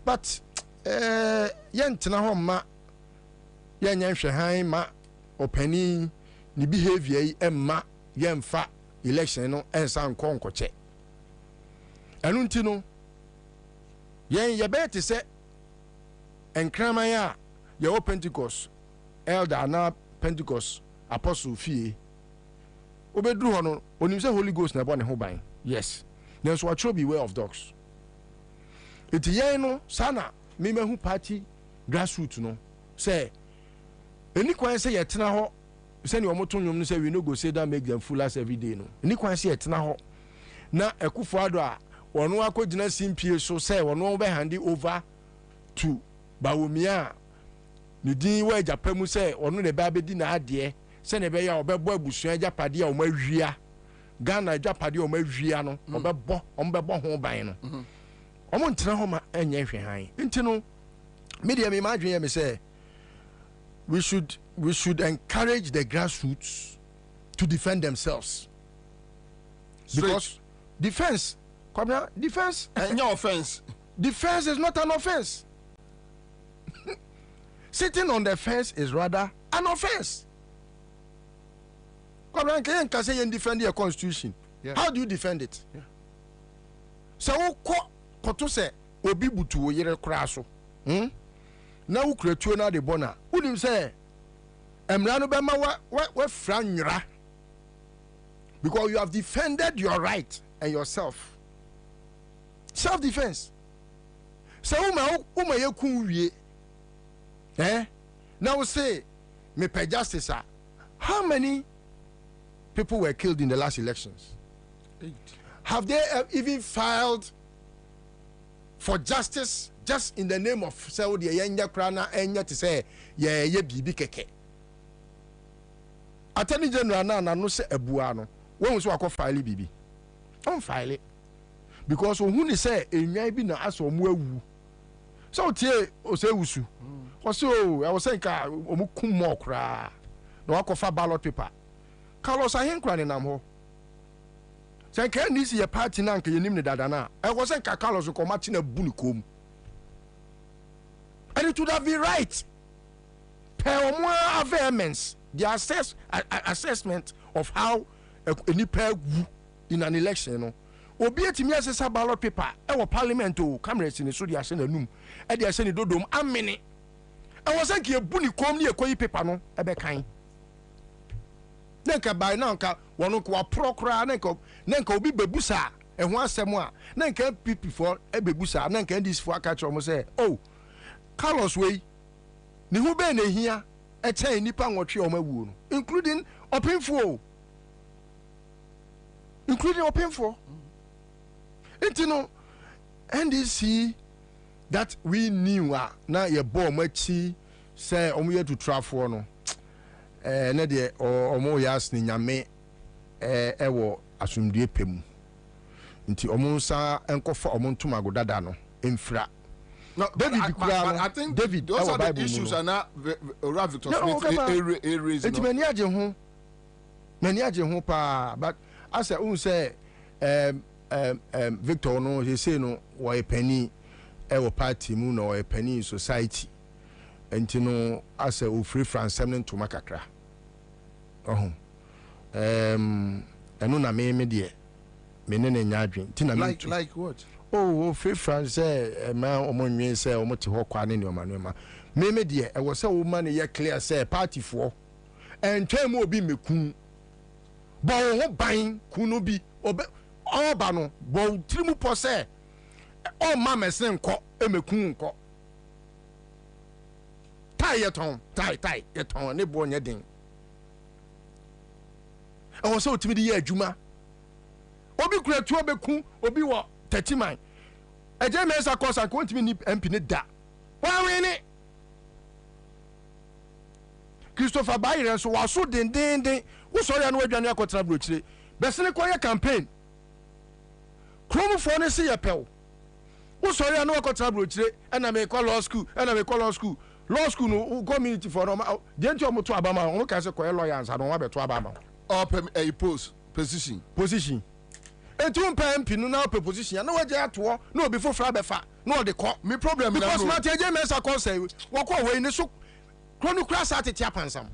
but ye ntena ho ma ye nya hwe han ma opani ni behavior yi emma ye mfa election no ensa nkonkoche enu nti no ye be se enkraman ya ye Pentecost elder na Pentecost apostle fie obedru ho no onim say Holy Ghost na bo ne ho ban yes then so atro be way of dogs it yen no sana me mehu party grassroots no say any kwan say ye tena ho say ne omoto nwom no say we no go say that make them fool us every day no any kwan say ye tena ho na Akufo Addo a ono akogina simpie so say ono be hand over to Bawumia ni din wa Japamu say ono ne ba be di na ade say ne be ya obebo abusuan Japade a o mawia Ghana Japade o mawia no obebo ho ban no omo ntena ho ma enye hwe han nti no media me madwen me say we should encourage the grassroots to defend themselves because defense
no offense
defense is not an offense. Sitting on the fence is rather an offense. Can say you defend your constitution. Yeah. How do you defend it? Yeah. So koto say obi butu yere kraso. Na wo kretuo na de bona. Unim say emra no be ma we franwra. Because you have defended your right and yourself. Self defense. So uma ye kun wie. Now say me pay justice. How many people were killed in the last elections?
8.
Have they even filed for justice just in the name of Saudi Yenya Krana Enya to say ye bibi keke? Attorney General na no say ebuano. When we so akọ file bibi. On file it. Because who ni say enyan bi na aso mu awu. So tie o say wusu. So I was saying ka omu kum mo kra. Na wakọ ballot paper. Carlos ahenkra ne nam ho. Say can this your party na nka yenim ne dada na. I was saying ka Carlos ko mati na bu ni kom. And it would have been right. Per more vehemence, the assessment of how any pair in an election, no. Obi etimi asesa ballot paper e wo parliament o cameras ni so dia se nanum e dia se ni dodom amene e wo se ke ebu ni kom ni ekoyi paper no e be kan nenka by now nka wono ko aprokra nenka obi bebusa e ho asem a nenka PP for e bebusa nenka this for aka chro mo say oh Carlos wey ni hu be na hia e chen nipa nwotwe o mawu no including openfo It NDC that we knew now your bomb machi say omo to travel no na de omo yas ni nyame ewo asumdue pemu nti omo nsa enkofa omo ntuma godada no emfra
no David I think David those are the issues are not Victor Smith raising
it many aje ho pa but as I say Victor no he say no why penny e party mu no why penny society enti no as a free France semnen to makakra oh enu na me de me ne nya adwen ti na me
like what
oh free france ma omo nwen say omo te ho kwa ne ne oma no ma me de e wo say wo ma ne ye clear say party for entwem obi mekun bo ho ban kunu bi obe oba no bo trimu po say o ma mesen nko emekun nko tai yeton tai yeton ne bo nya den e wo say otimi de ye adwuma obi kura tu obeku obi wo 30 man eje me sa kosa ko ntimi ni MP ne da wa we ni Christopher Bayere so wa so den wo so ya no adwane akotra brochire besene ko ye campaign kromfo ne se ye pew wo so ya no akotra brochire na me call law school law school no community for no de nti omoto abama o ka se ko ye lawyer Ansah no wa beto abama
up a post position etu mpa MP no na op position na waje ato na obi fofra befa na o de ko
me problem na
because ma teje me sa ko say wo ko we ni so krono kra sa tete apansam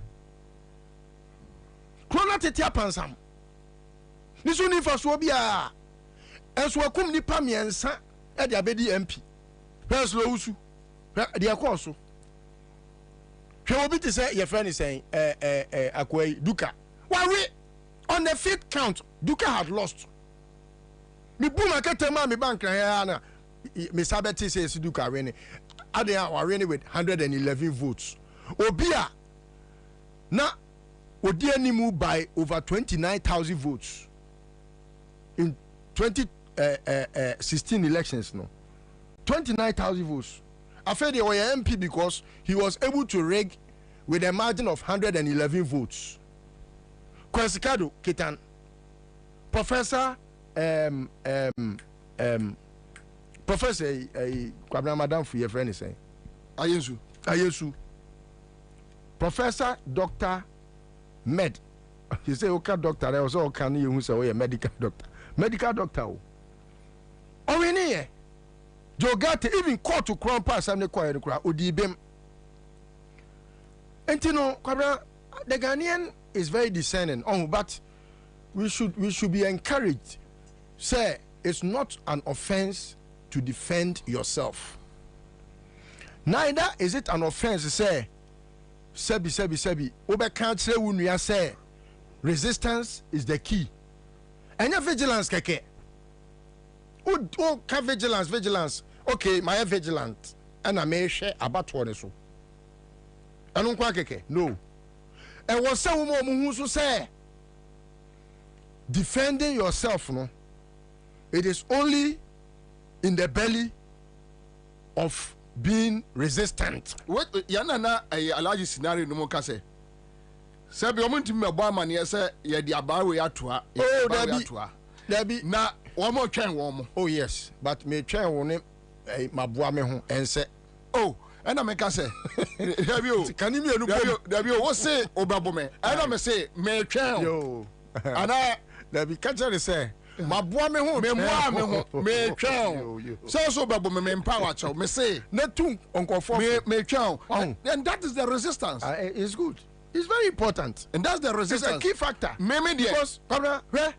krono tete apansam ni so ni fa so bia enso akum nipa miensa e de abedi MP first lo usu de akọ so hwe obi te say your friend is saying akwai duka wawe on the 5th count duka had lost me boom aketema me bank na me sabeti say duka win ade a win with 111 votes obia na odi animu by over 29,000 votes in 2016 elections no 29,000 votes after they were MP because he was able to rig with a margin of 111 votes Kwesikado Kitan Professor Professor Kwabena Madam for your friend is saying Ayesu Professor Dr. Med you say okay doctor there also can you say oh medical doctor oh we need Jogate even court to crown pass am ne kwa odi bem entino Kwabena the Ghanaian is very discerning but we should be encouraged say it's not an offense to defend yourself, neither is it an offense to say sebi obe can't say when say resistance is the key and your vigilance keke ka vigilance okay my vigilant and I may share about one so anu kwa keke no and was say who so say defending yourself no it is only in the belly of being resistant. What yana na a large scenario no mo ka say be omuntu me bo amane say ye di abawe atoa
dabi
na wo mo twen wo mo
oh yes but me twen wo ne maboa me ho ense
oh and I make us say, can you be a what say, Obabome? I don't say, may chow. And I, there be catcher say, my boy, me home, may chow. So, Babome, me empower chow, me say,
not too, Uncle for
may chow. And that is the resistance.
It's good. It's very important.
And that's the resistance.
It's a key factor.
Maybe
because, where?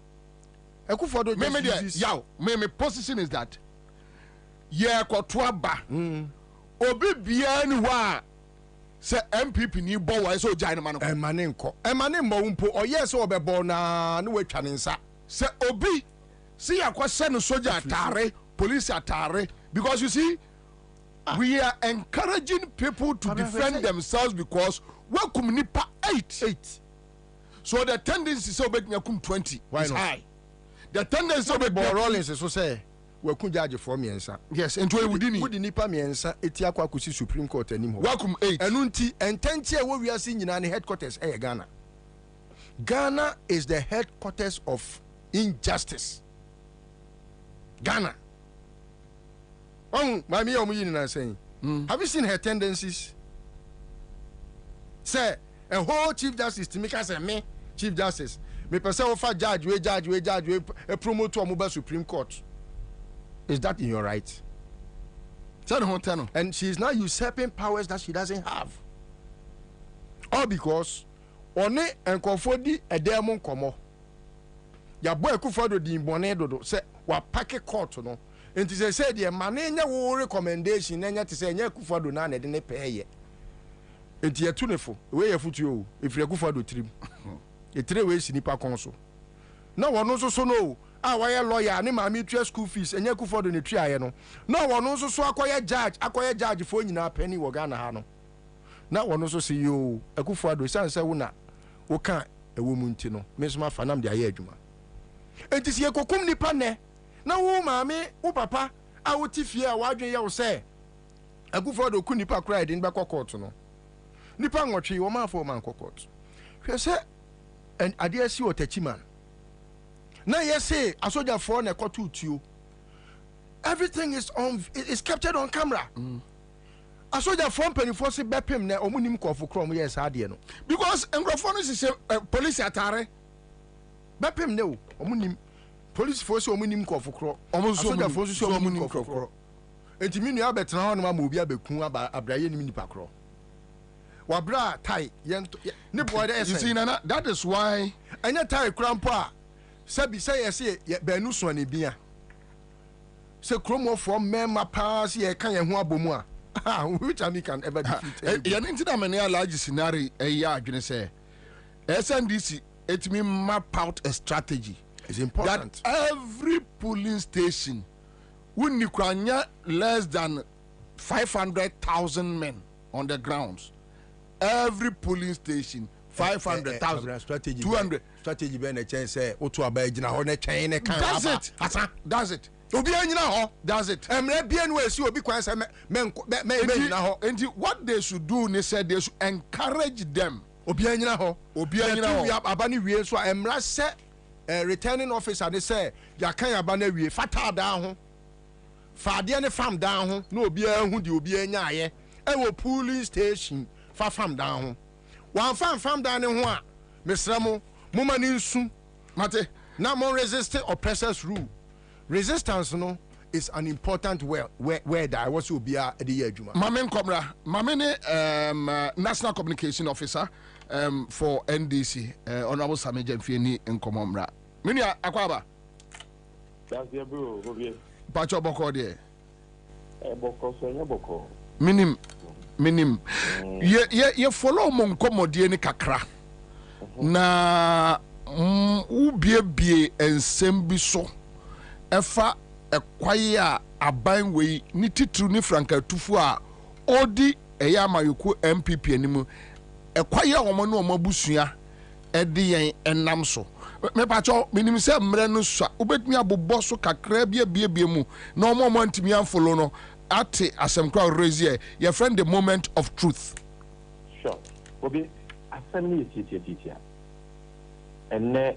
I could follow
maybe yaw, my position is that, yeah, Kotwaba. Obi bia ni wa se MPP ni bo wa so jai no man ko
emane nko emane mbo mpo oye se obebo na no watwa ne nsa
se obi see akwase no soldier atare police atare because you see we are encouraging people to defend themselves because we kum nipa 8 so the tendency so be kum 20 is high the tendency so be
Rollins so say we ku judge for miensa
yes ento e
wudi nipa miensa eti akwa akosi Supreme Court anim ho
welcome 8
enu nti entantie wo wiase nyina ne headquarters Ghana is the headquarters of injustice Ghana mami ya omuyi na saying have you seen her tendencies say a whole chief justice to make us me chief justice me person offer judge we promote to amuba Supreme Court. Is that in your right? And she is now usurping powers that she doesn't have. All because one enkofo di edem nkomo ya boy Akufo-Addo di bone dodo se wa pack court no enti se de ma na nya wo recommendation na nya te se nya Akufo-Addo na de ne peye enti yetunefo we ye futuo efiri Akufo-Addo trim etire we si nipa konso na wono so no a why lawyer ne ma me tua school fees enya Akufo-Addo ne tuaye no na wono so akoye judge fo nyina penny wo Ghana ha no na wono so se yo Akufo-Addo sanse wo na wo ka ewo mu nti no me so ma fa nam de aye adwuma enti se yekokum nipa ne na wo maame wo papa a wo tifie a wadwen ye wo se Akufo-Addo ku nipa kra de nba court no nipa nwotwe wo ma fa wo man court hwe se and ade si otachiman na say asoja for na kotu tuo everything is captured on camera asoja for penifo se bepem na omunim kofo krom yes ade no
because engrofo no se police atare
bepem ne omunim police force omunim kofo kro asoja for so omunim kofo kro enti minu abetena ho no ma obi abeku abraye nim nipa kro wabra tai ne boy dey
you see nana that is why
anya tai krampo a sabi say yes banu so ne bia se kromofo mema pass ye kan ye ho abomu a which I can ever defeat
ya ntina me na large scenario ya adwene say SNDC it me map out a strategy.
It's important
that every polling station would need less than 500,000 men on the grounds. Every polling station 500,000
strategy
200
strategy be na chen say otu aba gina ho na twen ne kan aba
that's it
obi anyina ho
that's it
emre bia no esi obi kwan say me anyina ho
and what they should do they said they should encourage them
obi anyina ho aba ni wie so emra se returning officer they say ya kan aba na wie fata da ho faade ne fam da ho na obi ahu de obi anya aye e wo polling station fa fam da ho wan fam da ne ho a mesramo moma ni nsu
mate
na mo resist oppressors rule resistance no is an important where that was obi a de adwuma
mamen komra mamen national communication officer for NDC honorable Samuel Jamfie ni nkomomra mini akwaba
that's the bro Bobie
pacho boko de
boko so nya boko
minim ye follow mo nkomodie ni kakra na ubiebie ensem bi so efa ekwaye a aban wei ni titru ni Franka Tufu a odi eya amayoko MPP animu ekwaye a omo na omo busua ede yen enam so me pacho minim se mre no so obetumi abobọ so kakra bia mu na omo ntimi anfolo no ate asemkra raise your friend the moment of truth.
Sure. Bobie, asem ni titia. Enne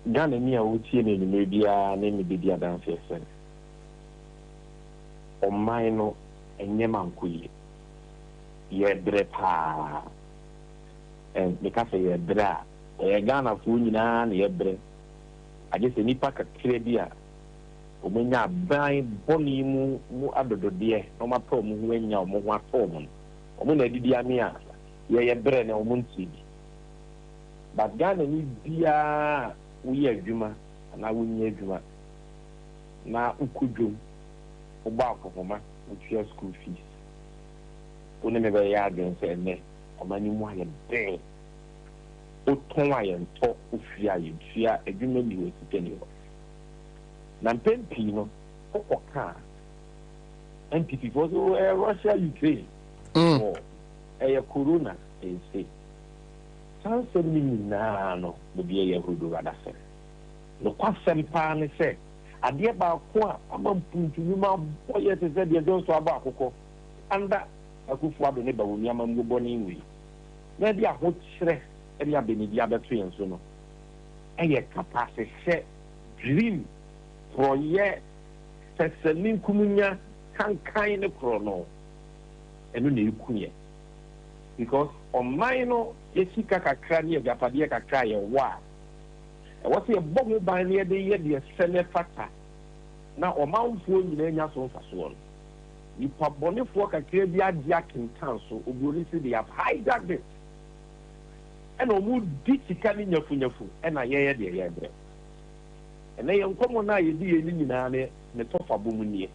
Ghana ni a wotie ne ni bia ne ni bia dan fese. O mai no enye mankoyi. Ye bre pa. En me ka se ye bra. E Ghana fu nyina na ye bre. Aje se nipa kakre bia omenya ban boni mu adodode no ma pa mu ho anya mo ho ato mo omo na didi ame a ye bre na omo ntibi but Ghana ni bia uye adwuma na wunye adwuma na ukudwom oba akofoma utua school fees one me be ya agen se ne omani mu aye ben o ton aye nto ofia ye tua adwuma bi wo sitani ho na mpempi no okoka NPP for Russia Ukraine or corona say sanse ni na no Bobie ye hudu radase no kwasem pa ne se ade ba ko a amampuntu ma boye te se de don so aba akoko anda Akufo-Addo ne ba woni amamgo ni wi na dia ho kire e dia benidi abeto yen so no eye capacity dream proye seselin kumunya kankan ne krono enu ne ikunye because on mine yesika kakra ne agapade kakra ye wa e wo se bogu ban ne de sele fata na o manfo nyina nya so mfaso no ni pabonefo kakra bi adi akintan so obiori se they have hijacked it and omu di sika ni nyafu and na ye de ye bre and na ye nkomo na ye di ni nyina ne tofa bomu nie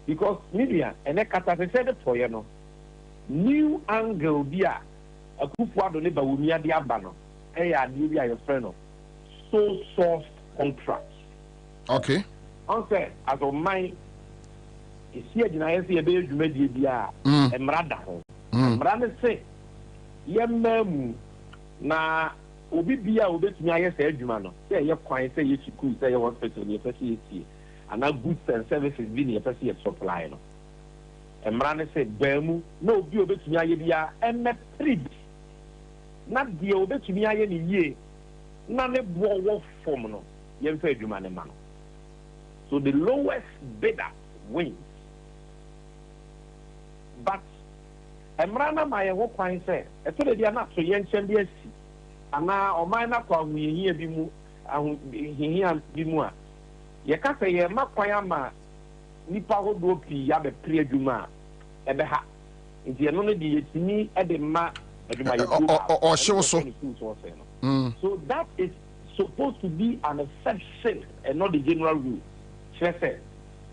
because media and e kata se de toye no new angle bia Akufo-Addo ne Bawumia de aba no e ya de bia your friend no so soft contract.
Okay.
Answer as of mine is here in ISA be dwumadi bia emra da ho. Emra ne se ye mamu na obi bia obetumi aye se adwuma no se ye kwan se ye school se ye hospital ye pese ye and goods and services bi ne pese ye supply no. Emra ne se bamu na obi obetumi aye bia emeprid na de obetumi aye ne yie na ne bo wo form no ye mfa adwuma ne ma no. So the lowest bidder wins. But Emrana my kwan say, e so dey na so yen chen bi asi. Ana o man na kwa huhia bi mu, ahihia bi mu a. Ye ka say ye makwan ama nipa hodo pi ya be pre adwuma e be ha. Nti ye no no de yetimi e de ma adwuma ye
so.
So that is supposed to be an exception and not the general rule. Say,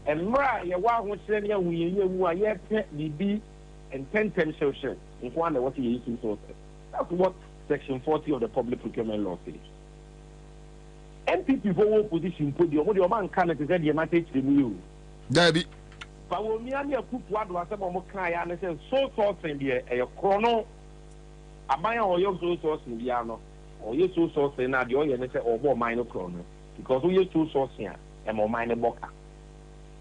and Mara, you want to say you are yet be and 10 social in one what you using to. That's what Section 40 of the Public Procurement Law says. MPP for position put your man can say the matter to you.
Debbie.
But when me and your Kwabena was about cry and say so sourcing the a chrono. A buyer or your so sourcing the ano or your so sourcing now the oil and say or minor chrono because we used to sourcing. And more minor boka.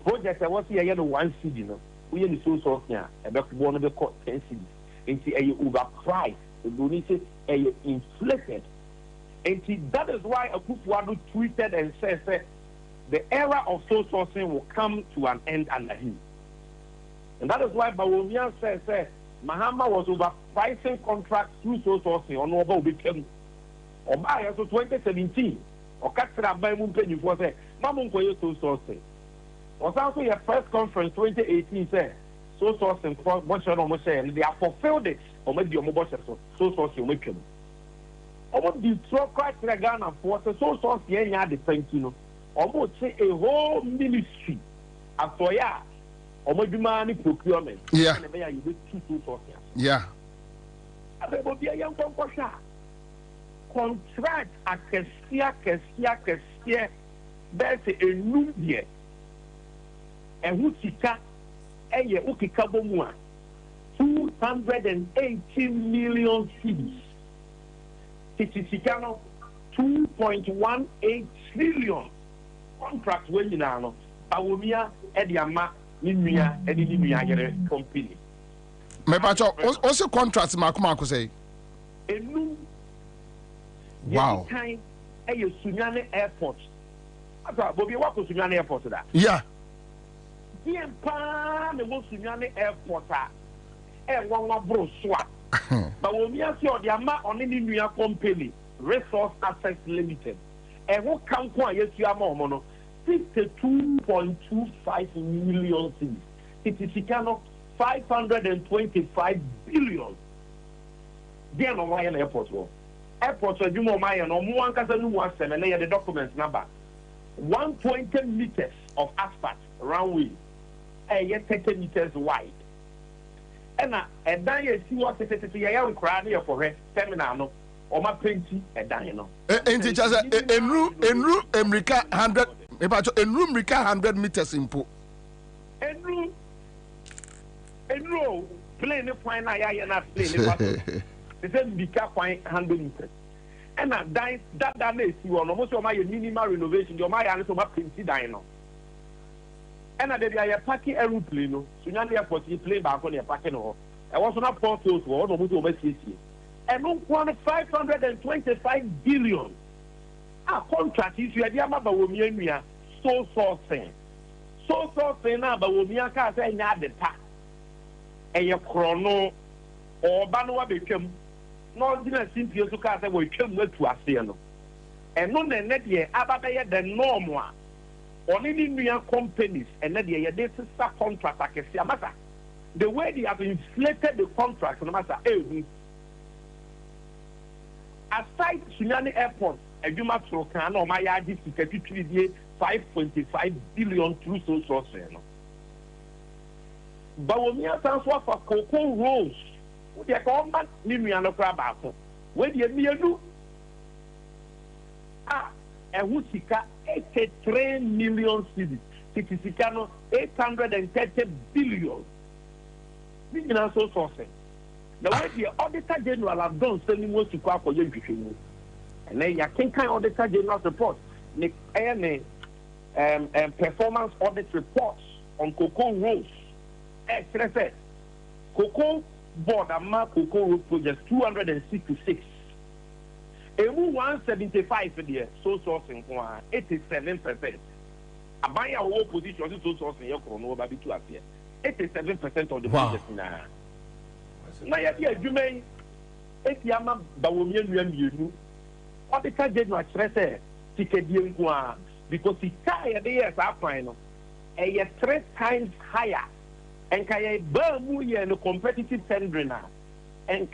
Project I was here 1 CD no. We any so source here. About 1 of the 10 CD. Into a overpriced. The donation a inflated. And that is why Akufo-Addo tweeted and said the era of soul sourcing will come to an end under him. And that is why Bawumia said Mahama was overpricing contracts through soul sourcing on over became or by 2017. Or Katsira Baimun Penny for say, Mamun Koyo so sourcing. Was also your first conference 2018 said, so sourcing for what you almost say, and they have fulfilled it, or maybe your mobile so sourcing with him. Almost the truck Katsira Ghana for so sourcing, any other thing, you know, almost say a whole ministry after ya, or maybe money procurement.
Yeah.
And you do two sourcing.
Yeah.
I will be a young conqueror. Contract a kesia that's a new year and who sika eye ukika bomu 280 million cedis sika no 2.18 trillion contract we nyina no Bawumia e de ama ni nua e de ni nua yere company
me pacho o contract makoma say
enu.
Wow.
Time a Sunyane airport. Bobie, what was Sunyane airport that?
Yeah.
The Sunyane airport. One bro swap. But when we are the amount on any new company, Resource Assets Limited, and what can quite yes, you are more 52.25 million things. It is kind of 525 billion. Then on why an airport was. Airport so you my and on one casa new one and the documents number 120 meters of asphalt runway and yet 30 meters wide. And then you see what you cry here for her terminal or my plenty and dino.
And teachers en room America 100 in room 100 meters in po.
En room plane the point I not plane. They said become 100 meters. And that may see one almost my minimal renovation, your my answer my plenty dino. And they are packing aeroplane, so now they are putting plane back on your packing or I was not portals for almost over 60. And no one 525 billion. Our contract is you are the Bawumia so sourcing. So sourcing now Bawumia can't say not the tax. And your chrono or Banua became no dinner simply to cast away came to us here. And no net year ababaya the normal on any new companies and then this is a contract like a Siamasa. The way they have inflated the contract no matter aside Sunyani Airport, Ejuma Trokan or my ID secretary 5.5 billion through social sources. Bawumia stands for Cocoa Rose. They call man Nimiano Crabako. When you do and who sika 83 million cities. Sikano 830 billion. Nimiano sources. The way the Auditor General have done sending most to call for you. And then you can kind Auditor General's report. Performance audit reports on Cocoa Rose. Cocoa board and mark Cocoa Rose project 266. Emu 175 for the sole sourcing 87%. A buyer whole position sole sourcing your chrono baby to appear. 87% of the project now. Now you may Etiama Bawomian Auditor General stress ticket because the car years are final. A 3 times higher. And kaya Bamu and competitive tendering now. And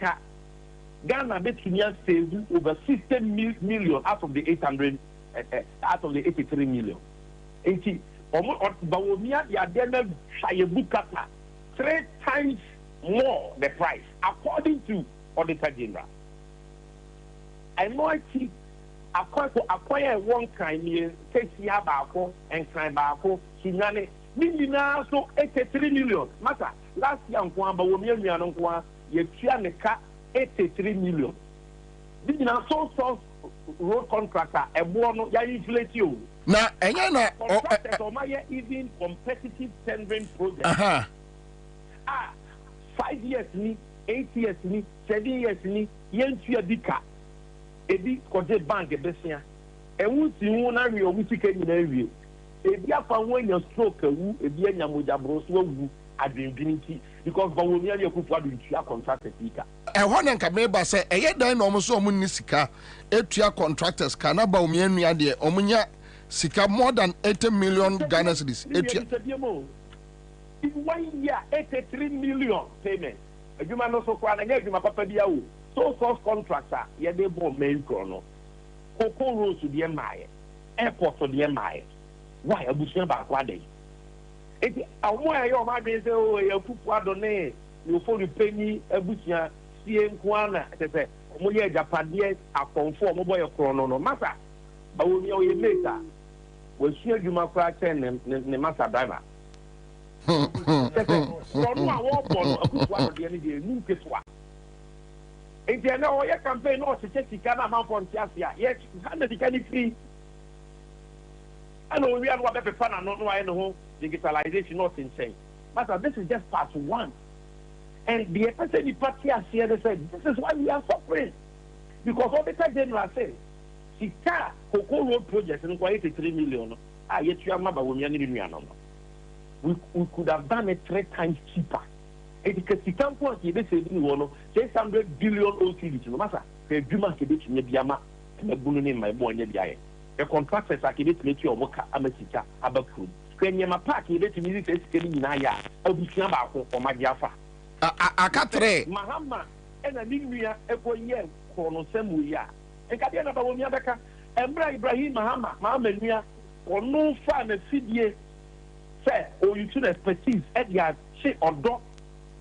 Ghana between save over 60 million out of the 800 out of the 83 million. And see, Bawumia Yadena Shayabukata 3 times more the price according to Auditor General. I know I see acquire one kind take Yabako and Krabako, Sunani. Now so 83 million. Matter last year on Kwamba Womian you can 83 million. This now so road contractor a bono ya inflate you.
Now and
even competitive tendering project. 5 years ni, 8 years ni, 7 years ni, yen tuya dika. Ebi koje bank besia. E wuti wona wi o mutike ni na wi. Ebi afa when your stroke wu ebi anya moja bro so wu adwendwinti because Bawumia Yakufu adutua contractor tika.
E ho na nka meba say eye dan na omo so omo ni sika etua contractors kana Bawumia nua de omunya sika more than 80 million Ghana cedis etua.
In 1 year 83 million payment. Ejuma no so kwa na ejuma papa bia wo. So source contractor ye dey born main chrono. Cocoa Rose to the MI. Airport to the MI. Why abusia ba kwa dey? Eti awon ayo ma be say o ye fufu adone you for the penny abusia sie nkwana tete mo ye japade akonfo mo boy chrono no masa ba wo mi o ye later we sua ejuma kwa chen ne masa driver. From our born, a good one of the energy, new Kiswa. If you know your campaign, or to check the Canada from Tiasia, yes, you can free. I know we are what the fun and not why no digitalization not insane. But this is just part one. And the person party here they said, this is why we are suffering. Because all the time General said, Sika, Cocoa Road project, and 83 million. Yet you are mother when you're in we could have done it 3 times cheaper. Because the company they say 600 billion OTV no matter. The Juma Kibit Nebiama and the Bulun my boy Nebia. The contractors are Kibit make your work America Abaku. When Yama Park, you let me say in Naya, I'll be Snaba for my Jaffa.
I can't trade
Mahama and a Libya every year, Colonel Samuya. And Kadiana Bawamiaka, and Ibrahim Mahama, Mamma, or no fan of CDA. Or you should expertise at your shape or dog,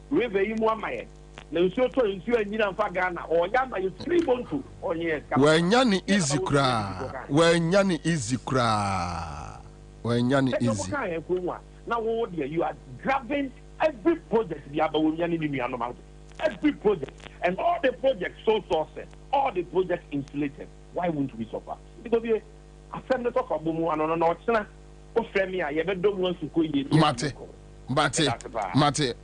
river in 1 mile. No, so you and you Fagana or Yama, you 3 months or yes.
When Yanni easy cry, when Yanni easy cry, when Yanni easy.
Now, what you are grabbing every project the Abawani every project and all the projects so sources, all the projects insulated. Why wouldn't we suffer? Because we are sending the talk of Bumu and on
Mate,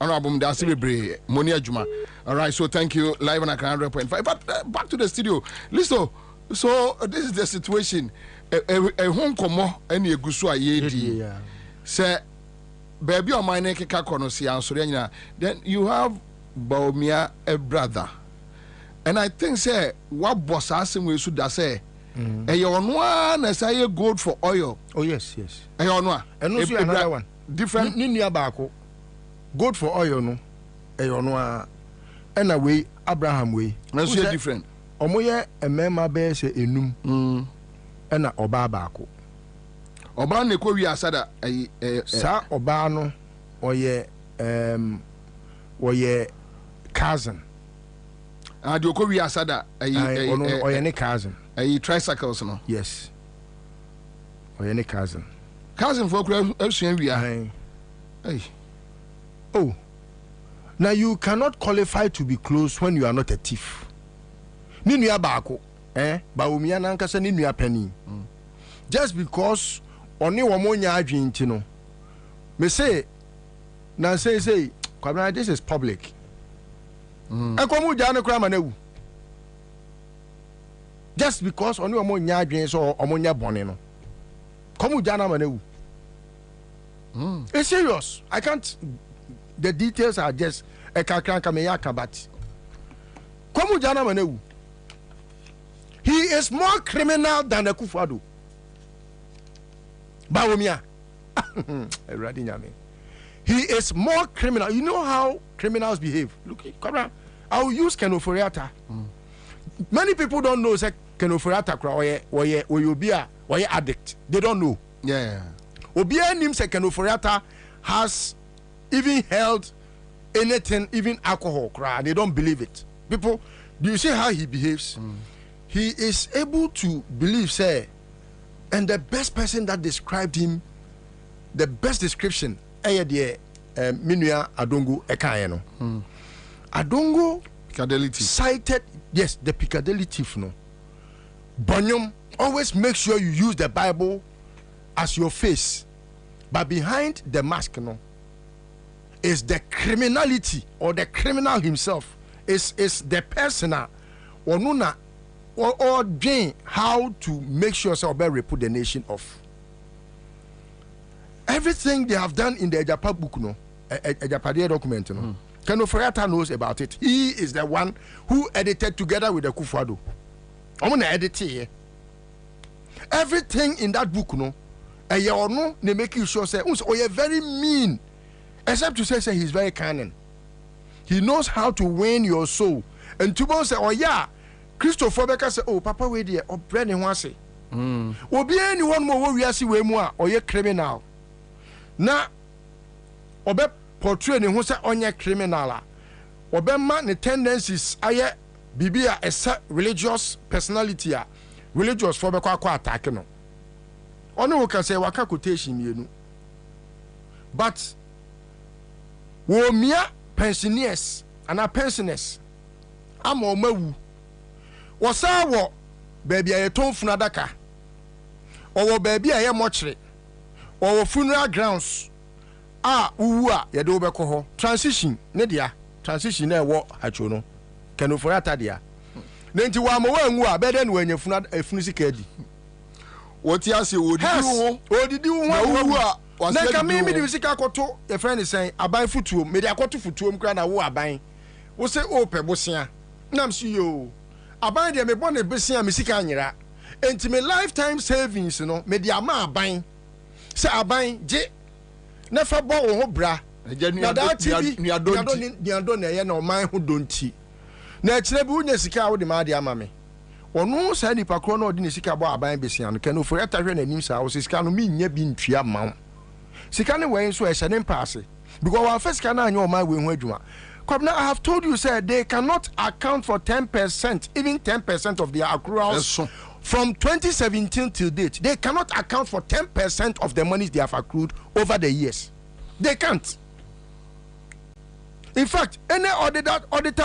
Honorable Mdasi Moni Ajuma. All right, so thank you. Live on 100.5. But back to the studio. Listen, so this is the situation. A home komo any gusua yedi. Say, baby on my neck kakonosi answer. Then you have Baumia a brother. And I think say what boss asking we should say. And you one as I gold for oil.
Oh yes, yes.
And you one.
And also another one.
Different.
Ninia bako. Gold for oil no. And away Abraham way.
That's different.
omoye emema be se enum na oba baako
oba ne ko wi asada
sa oba no oye cousin
de ko wi asada
oye ne cousin
tricycles no
yes oye ne cousin
for kura asua wi
oh now you cannot qualify to be close when you are not a thief ni nua baako ba omia na nkasa ni nua pani just because oni wo mo nya adwen ti no me say na say Kwabena, this is public ekomu ja ne kura ma na wu just because oni wo mo nya adwen so omo nya bone no komu ja na ma na wu it's serious. I can't, the details are just a kakranka meyaka but komu jana manewu. He is more criminal than the Kufuado. Bawumia. He is more criminal. You know how criminals behave. Look, I'll use Kenoforiata. Many people don't know say Kenoforiata or addict. They don't know.
Yeah.
Obia nim say Kenoforiata has even held anything, even alcohol. They don't believe it. People, do you see how he behaves? He is able to believe, say, and the best person that described him, the best description, Minua Adongo Ekayeno. Adongo cited, yes, the Piccadilly thief. No, Bonyum, always make sure you use the Bible as your face, but behind the mask, no, is the criminality or the criminal himself. Is the personal or nuna or Jane how to make sure so reput the nation off. Everything they have done in the Ejapa book, no, Ejapa document, no. Kenoforiata knows about it. He is the one who edited together with the Kufuado. I'm gonna edit here. Everything in that book, no, no, they make you sure say, oh, you're very mean, except to say he's very cunning. He knows how to win your soul. And to say, oh yeah, Christopher Becker say, oh Papa, wait there, or Brennan was say, or be anyone more we are see way more, or you're criminal. Now, or be portraying who say on your criminal, or be man the tendencies, I be a religious personality, religious for Becker attack, no. Ono we can say waka quotation you know. But wo mia pensioners and a pensioners amo mawu wasa wo baby aye ton funadaka or baby aye mochre or funeral grounds uwu a ye de obekọ ho transition ne dia transition na wo hacho no Kenoforiata dia na nti wa ma wanwu a bede na wanya funu sika di
what you say odidi wo
na ka me di sika akoto your friend is saying aban futuo me di akoto futuo mkra na wo aban wo say o pe bosia nam si yo aban de me bone besia me sika anyira enti me lifetime savings no me di ama aban say aban je na fa bo wo ho bra na da tv ni adon na ye na o man ho donti na kire bi unya sika wo de ma de ama me onu sa nipa kro na odi ne sika bo aban besia no Kenoforiata hwe na nim sa wo sika no mi nya bi ntua ma sika ne wen so e hye ne pass because our first sika na anya o ma we hu adwuma Kwabena, I have told you sir they cannot account for 10%, even 10% of their accruals from 2017 till date. They cannot account for 10% of the monies they have accrued over the years. They can't. In fact, any auditor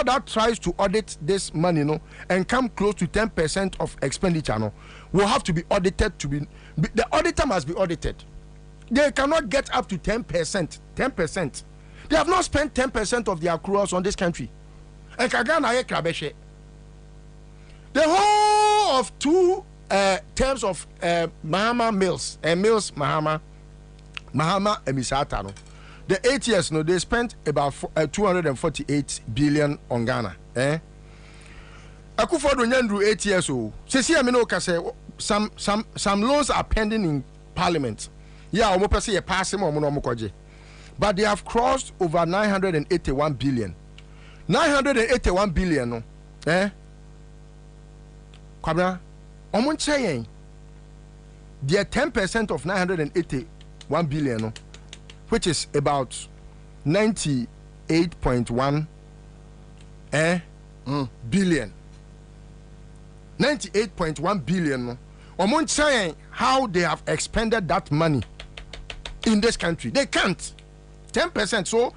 that tries to audit this money, no, and come close to 10% of expenditure, no, will have to be audited the auditor must be audited. They cannot get up to 10%. 10%. They have not spent 10% of their accruals on this country. And Kagana ye krabeshe. The whole of 2 terms of Mahama Mills and Mills Mahama Emisata, no. The 8 years, no, they spent about 248 billion on Ghana. Akufo-Addo nyandru 8 years old. Sisi amino kase some laws are pending in Parliament. Yeah, omo pese ye pass him omo no omo. But they have crossed over 981 billion. 981 billion, no? Kwabena, omunche the 10% of 981 billion, no, which is about 98.1 billion. 98.1 billion. No, omunche how they have expended that money in this country. They can't. 10%. So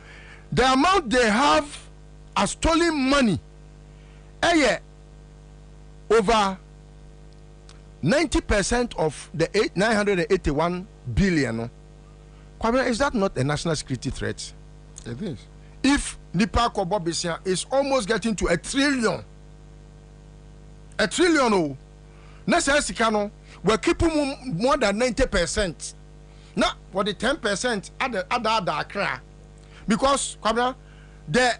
the amount they have as stolen money, over 90% of the 981 billion. No? Kwabena, is that not a national security threat?
It is.
If Nipa Bobie is almost getting to 1 trillion, 1 trillion, oh, necessarily, we're keeping more than 90%. Now, for the 10%, other because Kwabena, the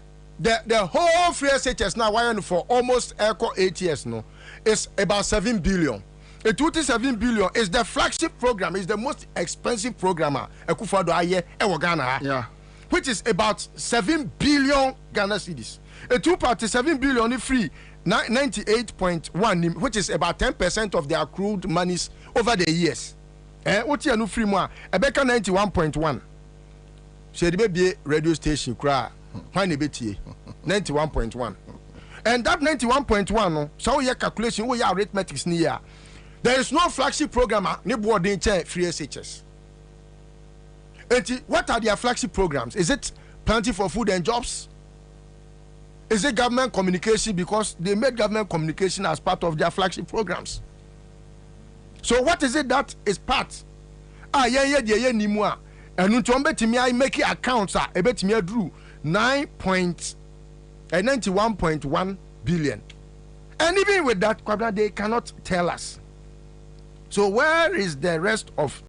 whole free SHS now wiring for almost 8 years no is about 7 billion. A 27 billion is the flagship program, is the most expensive programmer Akufo-Addo aye e Ghana.
Yeah.
Which is about 7 billion Ghana cedis. A 2.7 billion free 98.1, which is about 10% of the accrued monies over the years. What you free more? Ebeka 91.1. Shedi be radio station kra. Why ne betie 91.1. And that 91.1 no, so your calculation, your arithmetics ni ya. There is no flagship program ni board in free SHS. What are their flagship programs? Is it Plenty for Food and Jobs? Is it government communication? Because they made government communication as part of their flagship programs. So what is it that is part? Ni mua. And untombe timi I make accounts ebetimi adru 91.1 billion. And even with that, Kwabena, they cannot tell us. So where is the rest of